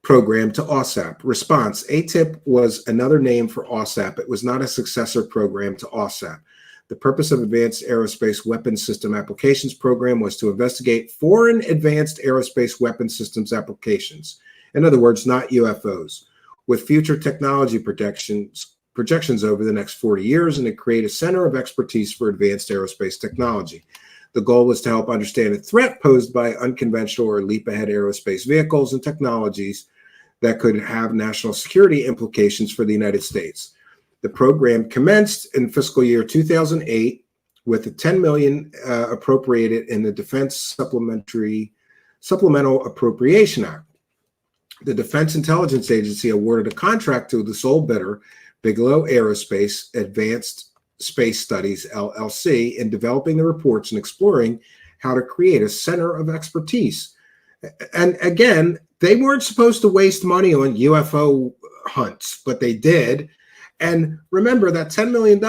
program to OSAP? Response, ATIP was another name for OSAP. It was not a successor program to OSAP. The purpose of Advanced Aerospace Weapons System Applications Program was to investigate foreign advanced aerospace weapon systems applications. In other words, not UFOs, with future technology projections over the next 40 years, and to create a center of expertise for advanced aerospace technology. The goal was to help understand the threat posed by unconventional or leap-ahead aerospace vehicles and technologies that could have national security implications for the United States. The program commenced in fiscal year 2008 with the $10 million appropriated in the Defense Supplemental Appropriation Act. The Defense Intelligence Agency awarded a contract to the sole bidder, Bigelow Aerospace Advanced Space Studies, LLC, in developing the reports and exploring how to create a center of expertise. And again, they weren't supposed to waste money on UFO hunts, but they did. And remember that $10 million,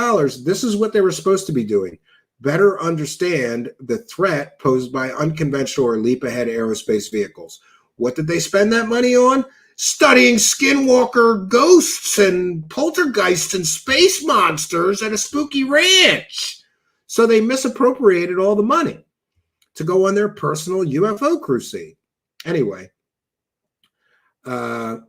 this is what they were supposed to be doing. Better understand the threat posed by unconventional or leap-ahead aerospace vehicles. What did they spend that money on? Studying skinwalker ghosts and poltergeists and space monsters at a spooky ranch. So they misappropriated all the money to go on their personal UFO crusade. Anyway, the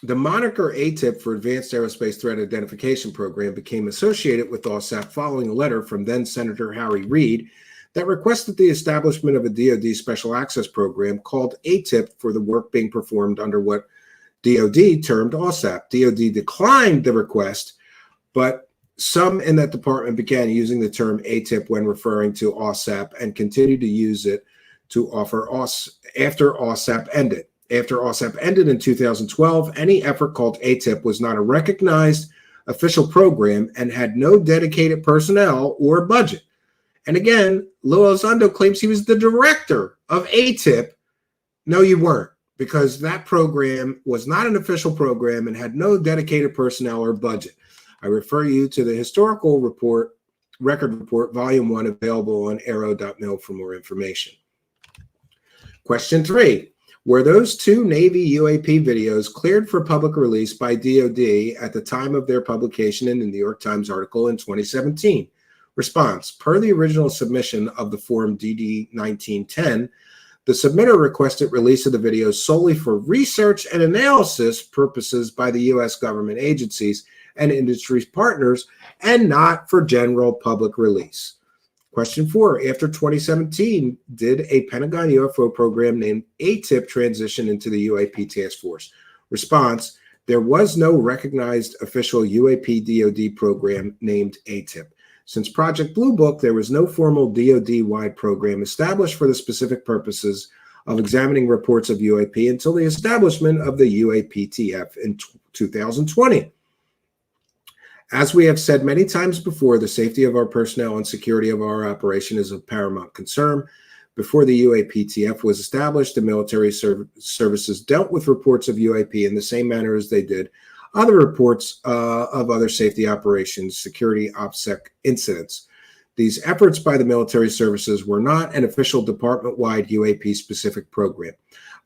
moniker ATIP for Advanced Aerospace Threat Identification Program became associated with OSAP following a letter from then Senator Harry Reid that requested the establishment of a DoD Special Access Program called ATIP for the work being performed under what DOD termed OSAP. DOD declined the request, but some in that department began using the term ATIP when referring to OSAP and continued to use it to offer after OSAP ended. After OSAP ended in 2012, any effort called ATIP was not a recognized official program and had no dedicated personnel or budget. And again, Lou Elizondo claims he was the director of ATIP. No, you weren't, because that program was not an official program and had no dedicated personnel or budget. I refer you to the historical record report, volume 1, available on arrow.mil for more information. Question 3. Were those 2 Navy UAP videos cleared for public release by DOD at the time of their publication in the New York Times article in 2017? Response. Per the original submission of the Form DD 1910, the submitter requested release of the videos solely for research and analysis purposes by the U.S. government agencies and industry partners, and not for general public release. Question 4. After 2017, did a Pentagon UFO program named ATIP transition into the UAP task force? Response. There was no recognized official UAP DoD program named ATIP. Since Project Blue Book, there was no formal DoD-wide program established for the specific purposes of examining reports of UAP until the establishment of the UAPTF in 2020. As we have said many times before, the safety of our personnel and security of our operation is of paramount concern. Before the UAPTF was established, the military services dealt with reports of UAP in the same manner as they did other reports of other safety operations, security OPSEC incidents. These efforts by the military services were not an official department-wide UAP-specific program.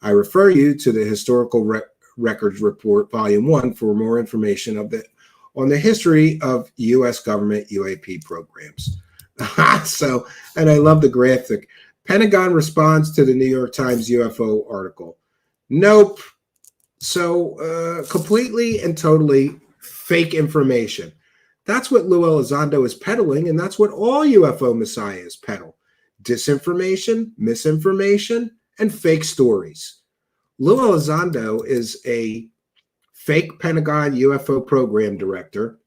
I refer you to the Historical Records Report, Volume 1, for more information on the history of U.S. government UAP programs. And I love the graphic. Pentagon responds to the New York Times UFO article. Nope. So completely and totally fake information. That's what Lou Elizondo is peddling, and that's what all UFO messiahs peddle. Disinformation, misinformation, and fake stories. Lou Elizondo is a fake Pentagon UFO program director.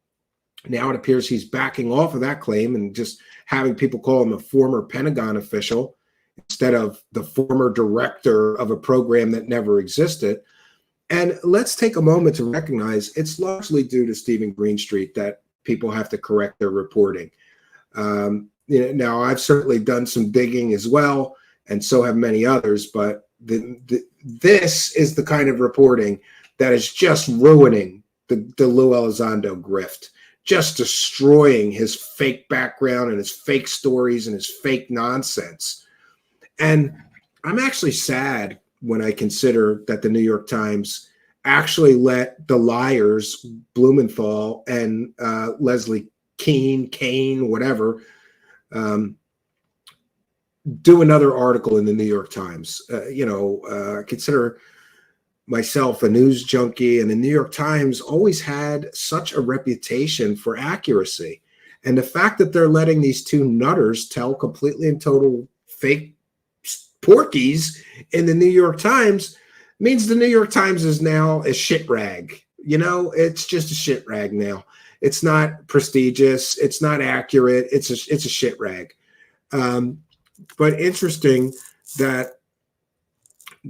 Now it appears he's backing off of that claim and just having people call him a former Pentagon official instead of the former director of a program that never existed. And let's take a moment to recognize it's largely due to Steven Greenstreet that people have to correct their reporting. Now, I've certainly done some digging as well, and so have many others, but this is the kind of reporting that is just ruining the Lou Elizondo grift, just destroying his fake background and his fake stories and his fake nonsense. And I'm actually sad when I consider that the New York Times actually let the liars, Blumenthal and Leslie Kane, whatever, do another article in the New York Times. Consider myself a news junkie, and the New York Times always had such a reputation for accuracy. And the fact that they're letting these 2 nutters tell completely and total fake porkies in the New York Times means the New York Times is now a shit rag. It's just a shit rag now. It's not prestigious. It's not accurate. It's a shit rag. But interesting that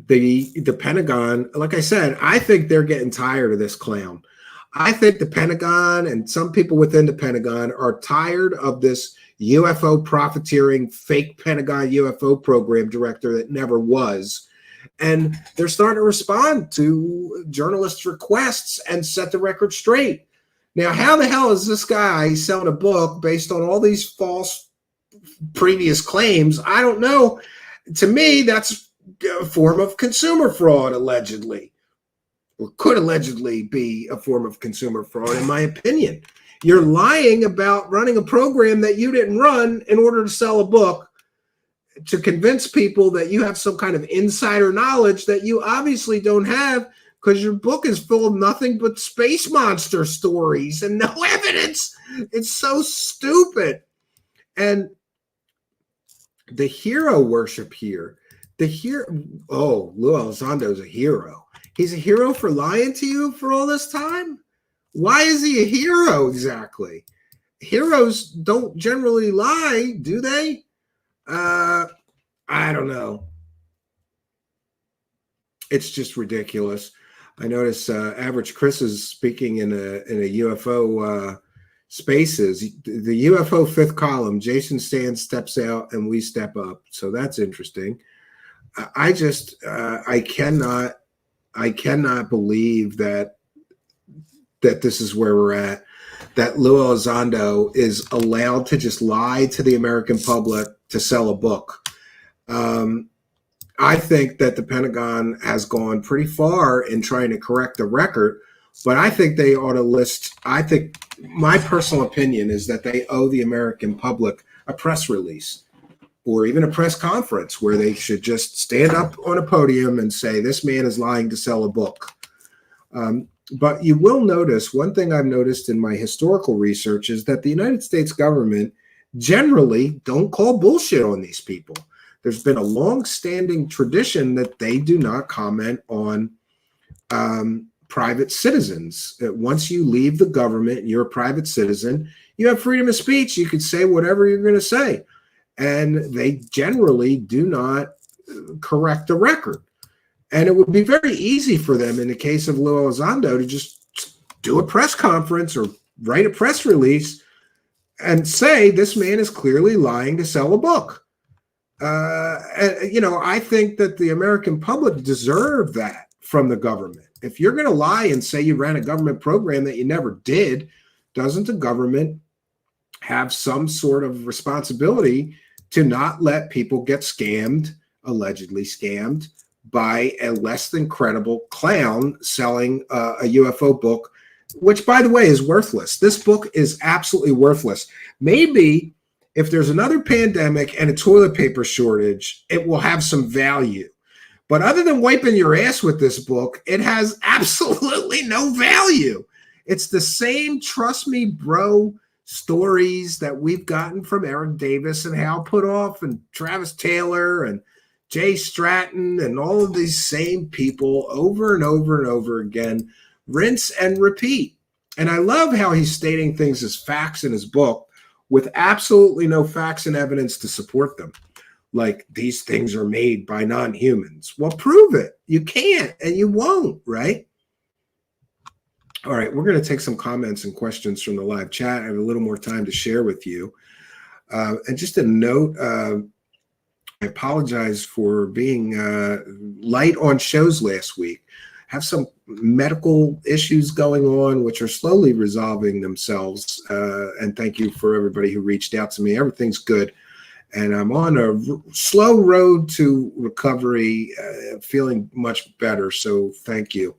the Pentagon, like I said, I think they're getting tired of this clown. I think the Pentagon and some people within the Pentagon are tired of this UFO profiteering fake Pentagon UFO program director that never was. And they're starting to respond to journalists' requests and set the record straight. Now, how the hell is this guy selling a book based on all these false previous claims? I don't know. To me, that's a form of consumer fraud, allegedly. Or could allegedly be a form of consumer fraud, in my opinion. You're lying about running a program that you didn't run in order to sell a book to convince people that you have some kind of insider knowledge that you obviously don't have, because your book is full of nothing but space monster stories and no evidence. It's so stupid. And the hero worship here, Lou Elizondo is a hero. He's a hero for lying to you for all this time? Why is he a hero exactly? Heroes don't generally lie, do they? I don't know. It's just ridiculous. I notice Average Chris is speaking in a UFO spaces. The UFO fifth column, Jason Stan steps out and we step up. So that's interesting. I cannot believe that this is where we're at, that Lou Elizondo is allowed to just lie to the American public to sell a book. I think that the Pentagon has gone pretty far in trying to correct the record, but I think they ought to list, I think my personal opinion is that they owe the American public a press release or even a press conference where they should just stand up on a podium and say, this man is lying to sell a book. But you will notice, one thing I've noticed in my historical research is that the United States government generally don't call bullshit on these people. There's been a long-standing tradition that they do not comment on private citizens. Once you leave the government, you're a private citizen, you have freedom of speech. You can say whatever you're going to say. And they generally do not correct the record. And it would be very easy for them in the case of Lou Elizondo to just do a press conference or write a press release and say this man is clearly lying to sell a book. I think that the American public deserve that from the government. If you're going to lie and say you ran a government program that you never did, doesn't the government have some sort of responsibility to not let people get scammed, allegedly scammed, by a less than credible clown selling a UFO book, which, by the way, is worthless. This book is absolutely worthless. Maybe if there's another pandemic and a toilet paper shortage, it will have some value. But other than wiping your ass with this book, it has absolutely no value. It's the same trust me, bro stories that we've gotten from Eric Davis and Hal Puthoff and Travis Taylor and Jay Stratton and all of these same people over and over and over again, rinse and repeat. And I love how he's stating things as facts in his book with absolutely no facts and evidence to support them. Like, these things are made by non-humans. Well, prove it. You can't and you won't, right? All right, we're going to take some comments and questions from the live chat. I have a little more time to share with you. And just a note, I apologize for being light on shows last week. I have some medical issues going on, which are slowly resolving themselves. And thank you for everybody who reached out to me. Everything's good. And I'm on a slow road to recovery, feeling much better. So thank you.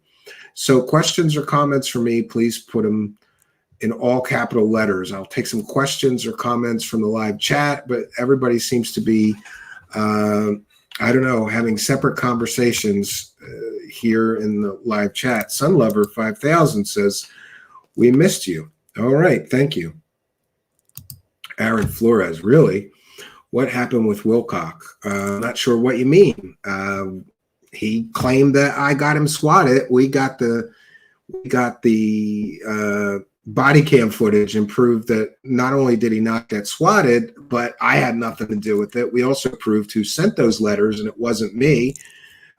So questions or comments for me, please put them in all capital letters. I'll take some questions or comments from the live chat, but everybody seems to be, I don't know, having separate conversations here in the live chat. Sunlover 5000 says, we missed you. All right, thank you. Aaron Flores, really? What happened with Wilcock? Not sure what you mean. He claimed that I got him swatted. We got the body cam footage and proved that not only did he not get swatted, but I had nothing to do with it. We also proved who sent those letters, and it wasn't me.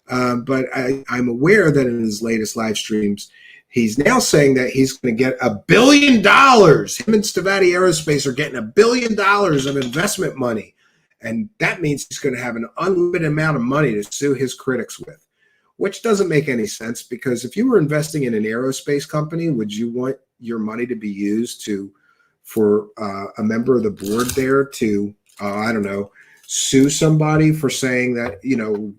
But I'm aware that in his latest live streams, he's now saying that he's going to get $1 billion. Him and Stavati Aerospace are getting $1 billion of investment money. And that means he's going to have an unlimited amount of money to sue his critics with, which doesn't make any sense, because if you were investing in an aerospace company, would you want your money to be used for a member of the board there to, I don't know, sue somebody for saying that, you know,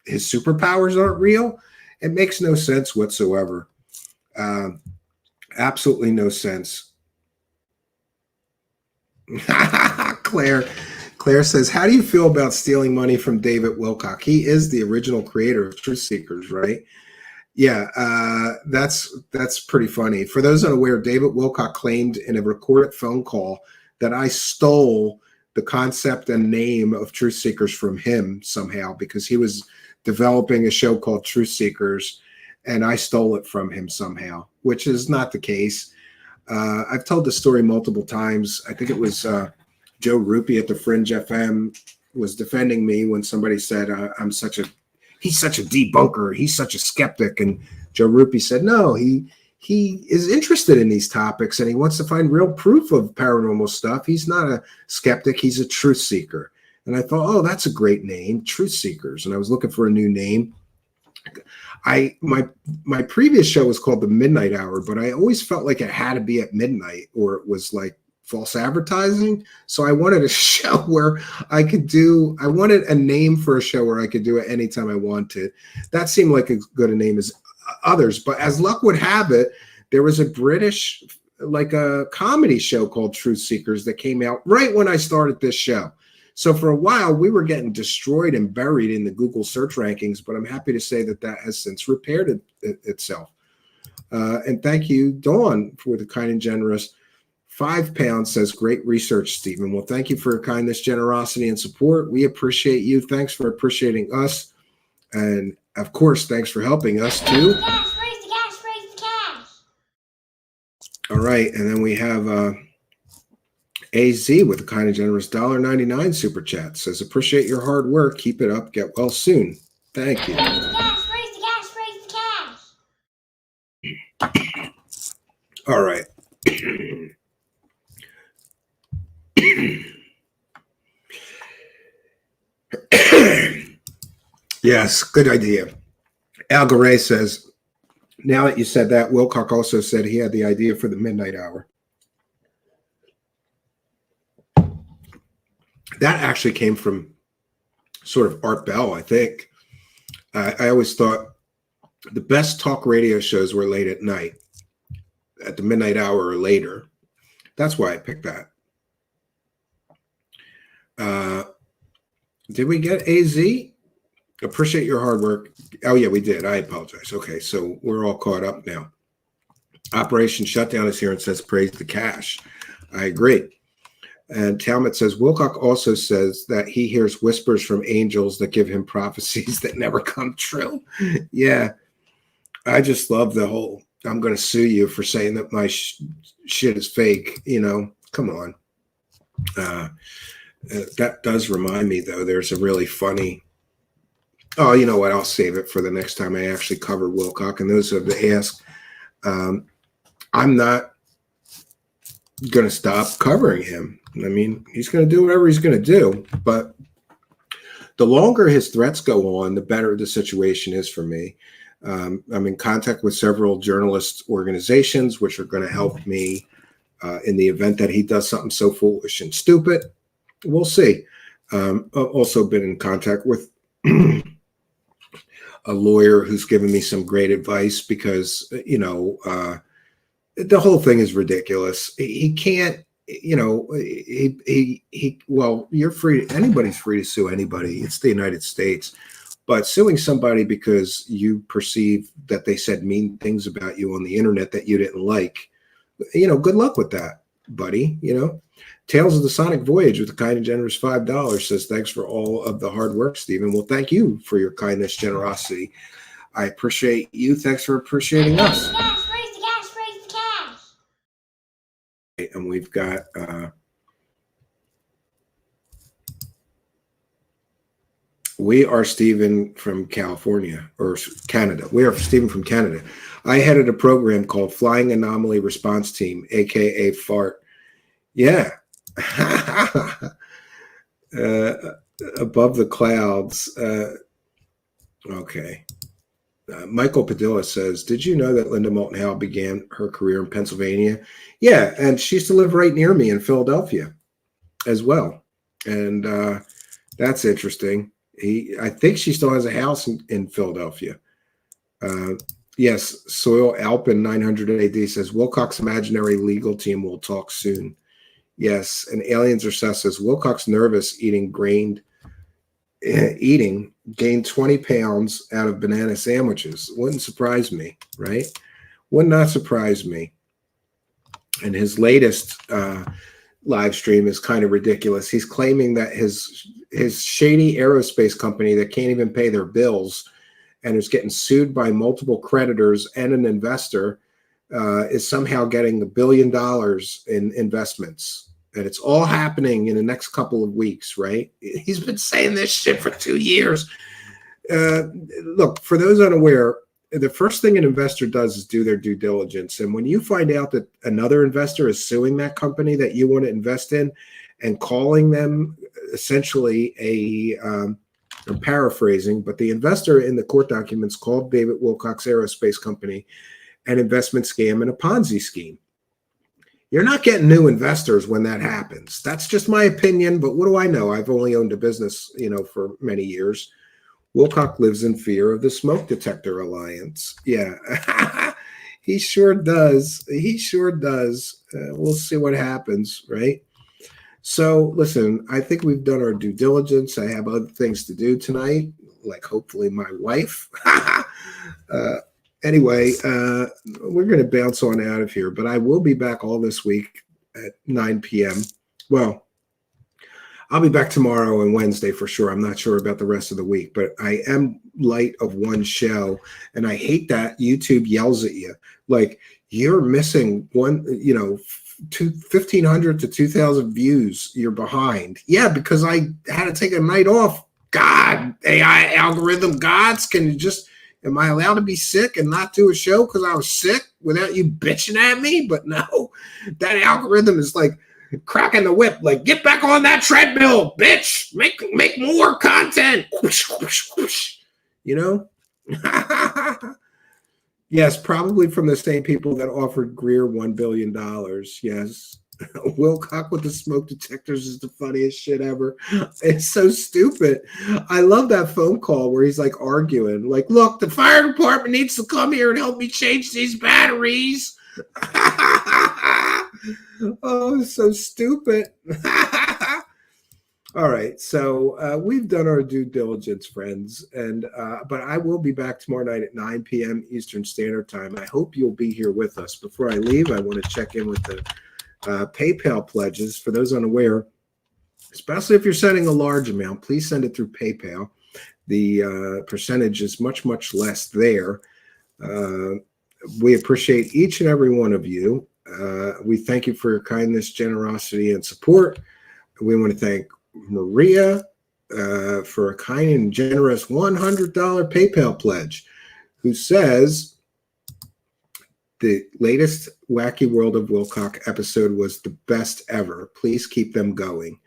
his superpowers aren't real? It makes no sense whatsoever. Absolutely no sense. Claire says, how do you feel about stealing money from David Wilcock? He is the original creator of Truth Seekers, right? Yeah, that's pretty funny. For those unaware, David Wilcock claimed in a recorded phone call that I stole the concept and name of Truth Seekers from him somehow, because he was developing a show called Truth Seekers. and I stole it from him somehow, which is not the case. I've told this story multiple times. I think it was Joe Rupi at the Fringe FM was defending me when somebody said he's such a debunker, he's such a skeptic, and Joe Rupi said no, he is interested in these topics and he wants to find real proof of paranormal stuff. He's not a skeptic, he's a truth seeker. And I thought, oh, that's a great name, Truth Seekers. And I was looking for a new name. My previous show was called The Midnight Hour, but I always felt like it had to be at midnight or it was like false advertising. So I wanted a show where I wanted a name for a show where I could do it anytime I wanted. That seemed like as good a name as others, but as luck would have it, there was a British, like a comedy show called Truth Seekers that came out right when I started this show. So for a while, we were getting destroyed and buried in the Google search rankings, but I'm happy to say that has since repaired itself. And thank you, Dawn, for the kind and generous £5 says, great research, Stephen. Well, thank you for your kindness, generosity, and support. We appreciate you. Thanks for appreciating us. And of course, thanks for helping us too. Raise the cash. All right. And then we have AZ with a kind and generous $1.99 super chat. Says, appreciate your hard work. Keep it up. Get well soon. Thank you. Raise the cash. All right. Yes, good idea. Al Garay says, now that you said that, Wilcock also said he had the idea for the midnight hour. That actually came from sort of Art Bell, I think. I always thought the best talk radio shows were late at night, at the midnight hour or later. That's why I picked that. Did we get AZ? Appreciate your hard work. Oh, yeah, we did. I apologize. Okay, so we're all caught up now. Operation Shutdown is here and says, praise the cash. I agree. And Talmud says, Wilcock also says that he hears whispers from angels that give him prophecies that never come true. Yeah, I just love the whole, I'm going to sue you for saying that my shit is fake. You know, come on. That does remind me, though, there's a really funny, oh, you know what? I'll save it for the next time I actually cover Wilcock. And those who have asked, I'm not going to stop covering him. I mean, he's going to do whatever he's going to do. But the longer his threats go on, the better the situation is for me. I'm in contact with several journalist organizations, which are going to help me in the event that he does something so foolish and stupid. We'll see. I've also been in contact with a lawyer who's given me some great advice because, you know, the whole thing is ridiculous. He can't, you know, well, you're free. Anybody's free to sue anybody. It's the United States. But suing somebody because you perceive that they said mean things about you on the internet that you didn't like, you know, good luck with that, buddy. You know, Tales of the Sonic Voyage with a kind and generous $5 says, thanks for all of the hard work, Stephen. Well, thank you for your kindness, generosity. I appreciate you. Thanks for appreciating us. Raise the cash. And we've got we are Stephen from California or Canada. We are Stephen from Canada. I headed a program called Flying Anomaly Response Team, aka FART. Yeah. Above the clouds. Okay. Michael Padilla says, did you know that Linda Moulton Howe began her career in Pennsylvania? Yeah, and she used to live right near me in Philadelphia as well. And that's interesting. I think she still has a house in Philadelphia. Yes, Soil Alpin 900 AD says, Wilcock's imaginary legal team will talk soon. Yes, and Aliens are says, Wilcock's nervous gained 20 pounds out of banana sandwiches. Wouldn't surprise me, right? Would not surprise me. And his latest live stream is kind of ridiculous. He's claiming that his shady aerospace company that can't even pay their bills and is getting sued by multiple creditors and an investor, is somehow getting $1 billion in investments. And it's all happening in the next couple of weeks, right? He's been saying this shit for 2 years. Look, for those unaware, the first thing an investor does is do their due diligence. And when you find out that another investor is suing that company that you want to invest in and calling them essentially I'm paraphrasing, but the investor in the court documents called David Wilcox Aerospace Company an investment scam and a Ponzi scheme. You're not getting new investors when that happens. That's just my opinion, but what do I know? I've only owned a business, for many years. Wilcox lives in fear of the smoke detector alliance. Yeah, he sure does. He sure does. We'll see what happens, right? So listen, I think we've done our due diligence. I have other things to do tonight, like hopefully my wife. Anyway, we're going to bounce on out of here, but I will be back all this week at 9 p.m. Well, I'll be back tomorrow and Wednesday for sure. I'm not sure about the rest of the week, but I am light of one show, and I hate that YouTube yells at you. Like, you're missing 1,500 to 2,000 views. You're behind. Yeah, because I had to take a night off. God, AI algorithm gods, am I allowed to be sick and not do a show because I was sick without you bitching at me? But no, that algorithm is like cracking the whip, like, get back on that treadmill, bitch. Make more content. Whoosh, whoosh, whoosh. Yes, probably from the same people that offered Greer $1 billion. Yes. Wilcox with the smoke detectors is the funniest shit ever. It's so stupid. I love that phone call where he's like arguing, like, look, the fire department needs to come here and help me change these batteries. Oh, so stupid. All right, so we've done our due diligence, friends, but I will be back tomorrow night at 9 p.m. Eastern Standard Time. I hope you'll be here with us. Before I leave, I want to check in with the PayPal pledges. For those unaware, especially if you're sending a large amount, please send it through PayPal. The percentage is much, much less there. We appreciate each and every one of you. We thank you for your kindness, generosity, and support. We want to thank Maria for a kind and generous $100 PayPal pledge, who says the latest Wacky World of Wilcox episode was the best ever. Please keep them going.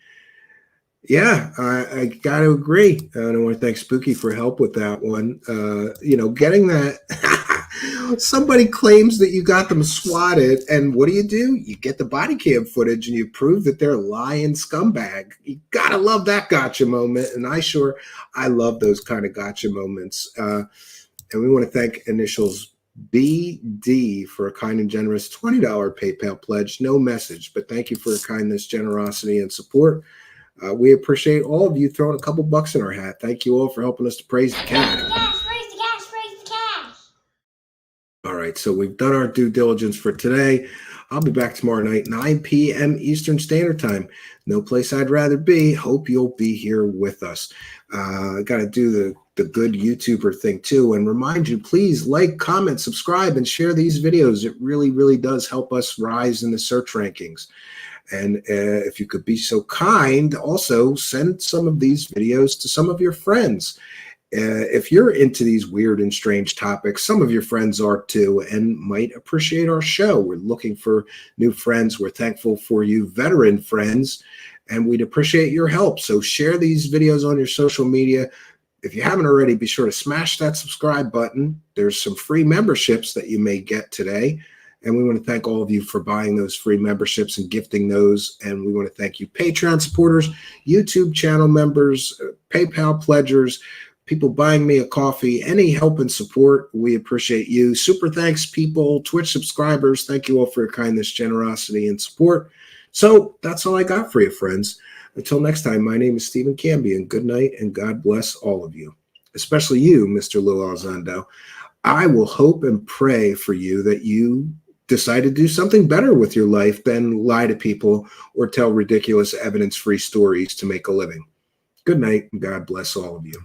Yeah, I got to agree. And I want to thank Spooky for help with that one. Getting that. Somebody claims that you got them swatted, and what do? You get the body cam footage and you prove that they're a lying scumbag. You gotta love that gotcha moment, and I love those kind of gotcha moments. And we want to thank initials BD for a kind and generous $20 PayPal pledge. No message, but thank you for your kindness, generosity, and support. We appreciate all of you throwing a couple bucks in our hat. Thank you all for helping us to praise the cat. All right, so we've done our due diligence for today. I'll be back tomorrow night, 9 p.m. Eastern Standard Time. No place I'd rather be. Hope you'll be here with us. Got to do the good YouTuber thing too, and remind you, please like, comment, subscribe, and share these videos. It really, really does help us rise in the search rankings. And if you could be so kind, also send some of these videos to some of your friends. If you're into these weird and strange topics, some of your friends are too, and might appreciate our show. We're looking for new friends. We're thankful for you veteran friends, and we'd appreciate your help. So share these videos on your social media. If you haven't already, be sure to smash that subscribe button. There's some free memberships that you may get today. And we want to thank all of you for buying those free memberships and gifting those. And we want to thank you, Patreon supporters, YouTube channel members, PayPal pledgers, people buying me a coffee, any help and support. We appreciate you. Super thanks, people, Twitch subscribers. Thank you all for your kindness, generosity, and support. So that's all I got for you, friends. Until next time, my name is Steven Cambion. Good night, and God bless all of you, especially you, Mr. Elizondo. I will hope and pray for you that you decide to do something better with your life than lie to people or tell ridiculous evidence-free stories to make a living. Good night, and God bless all of you.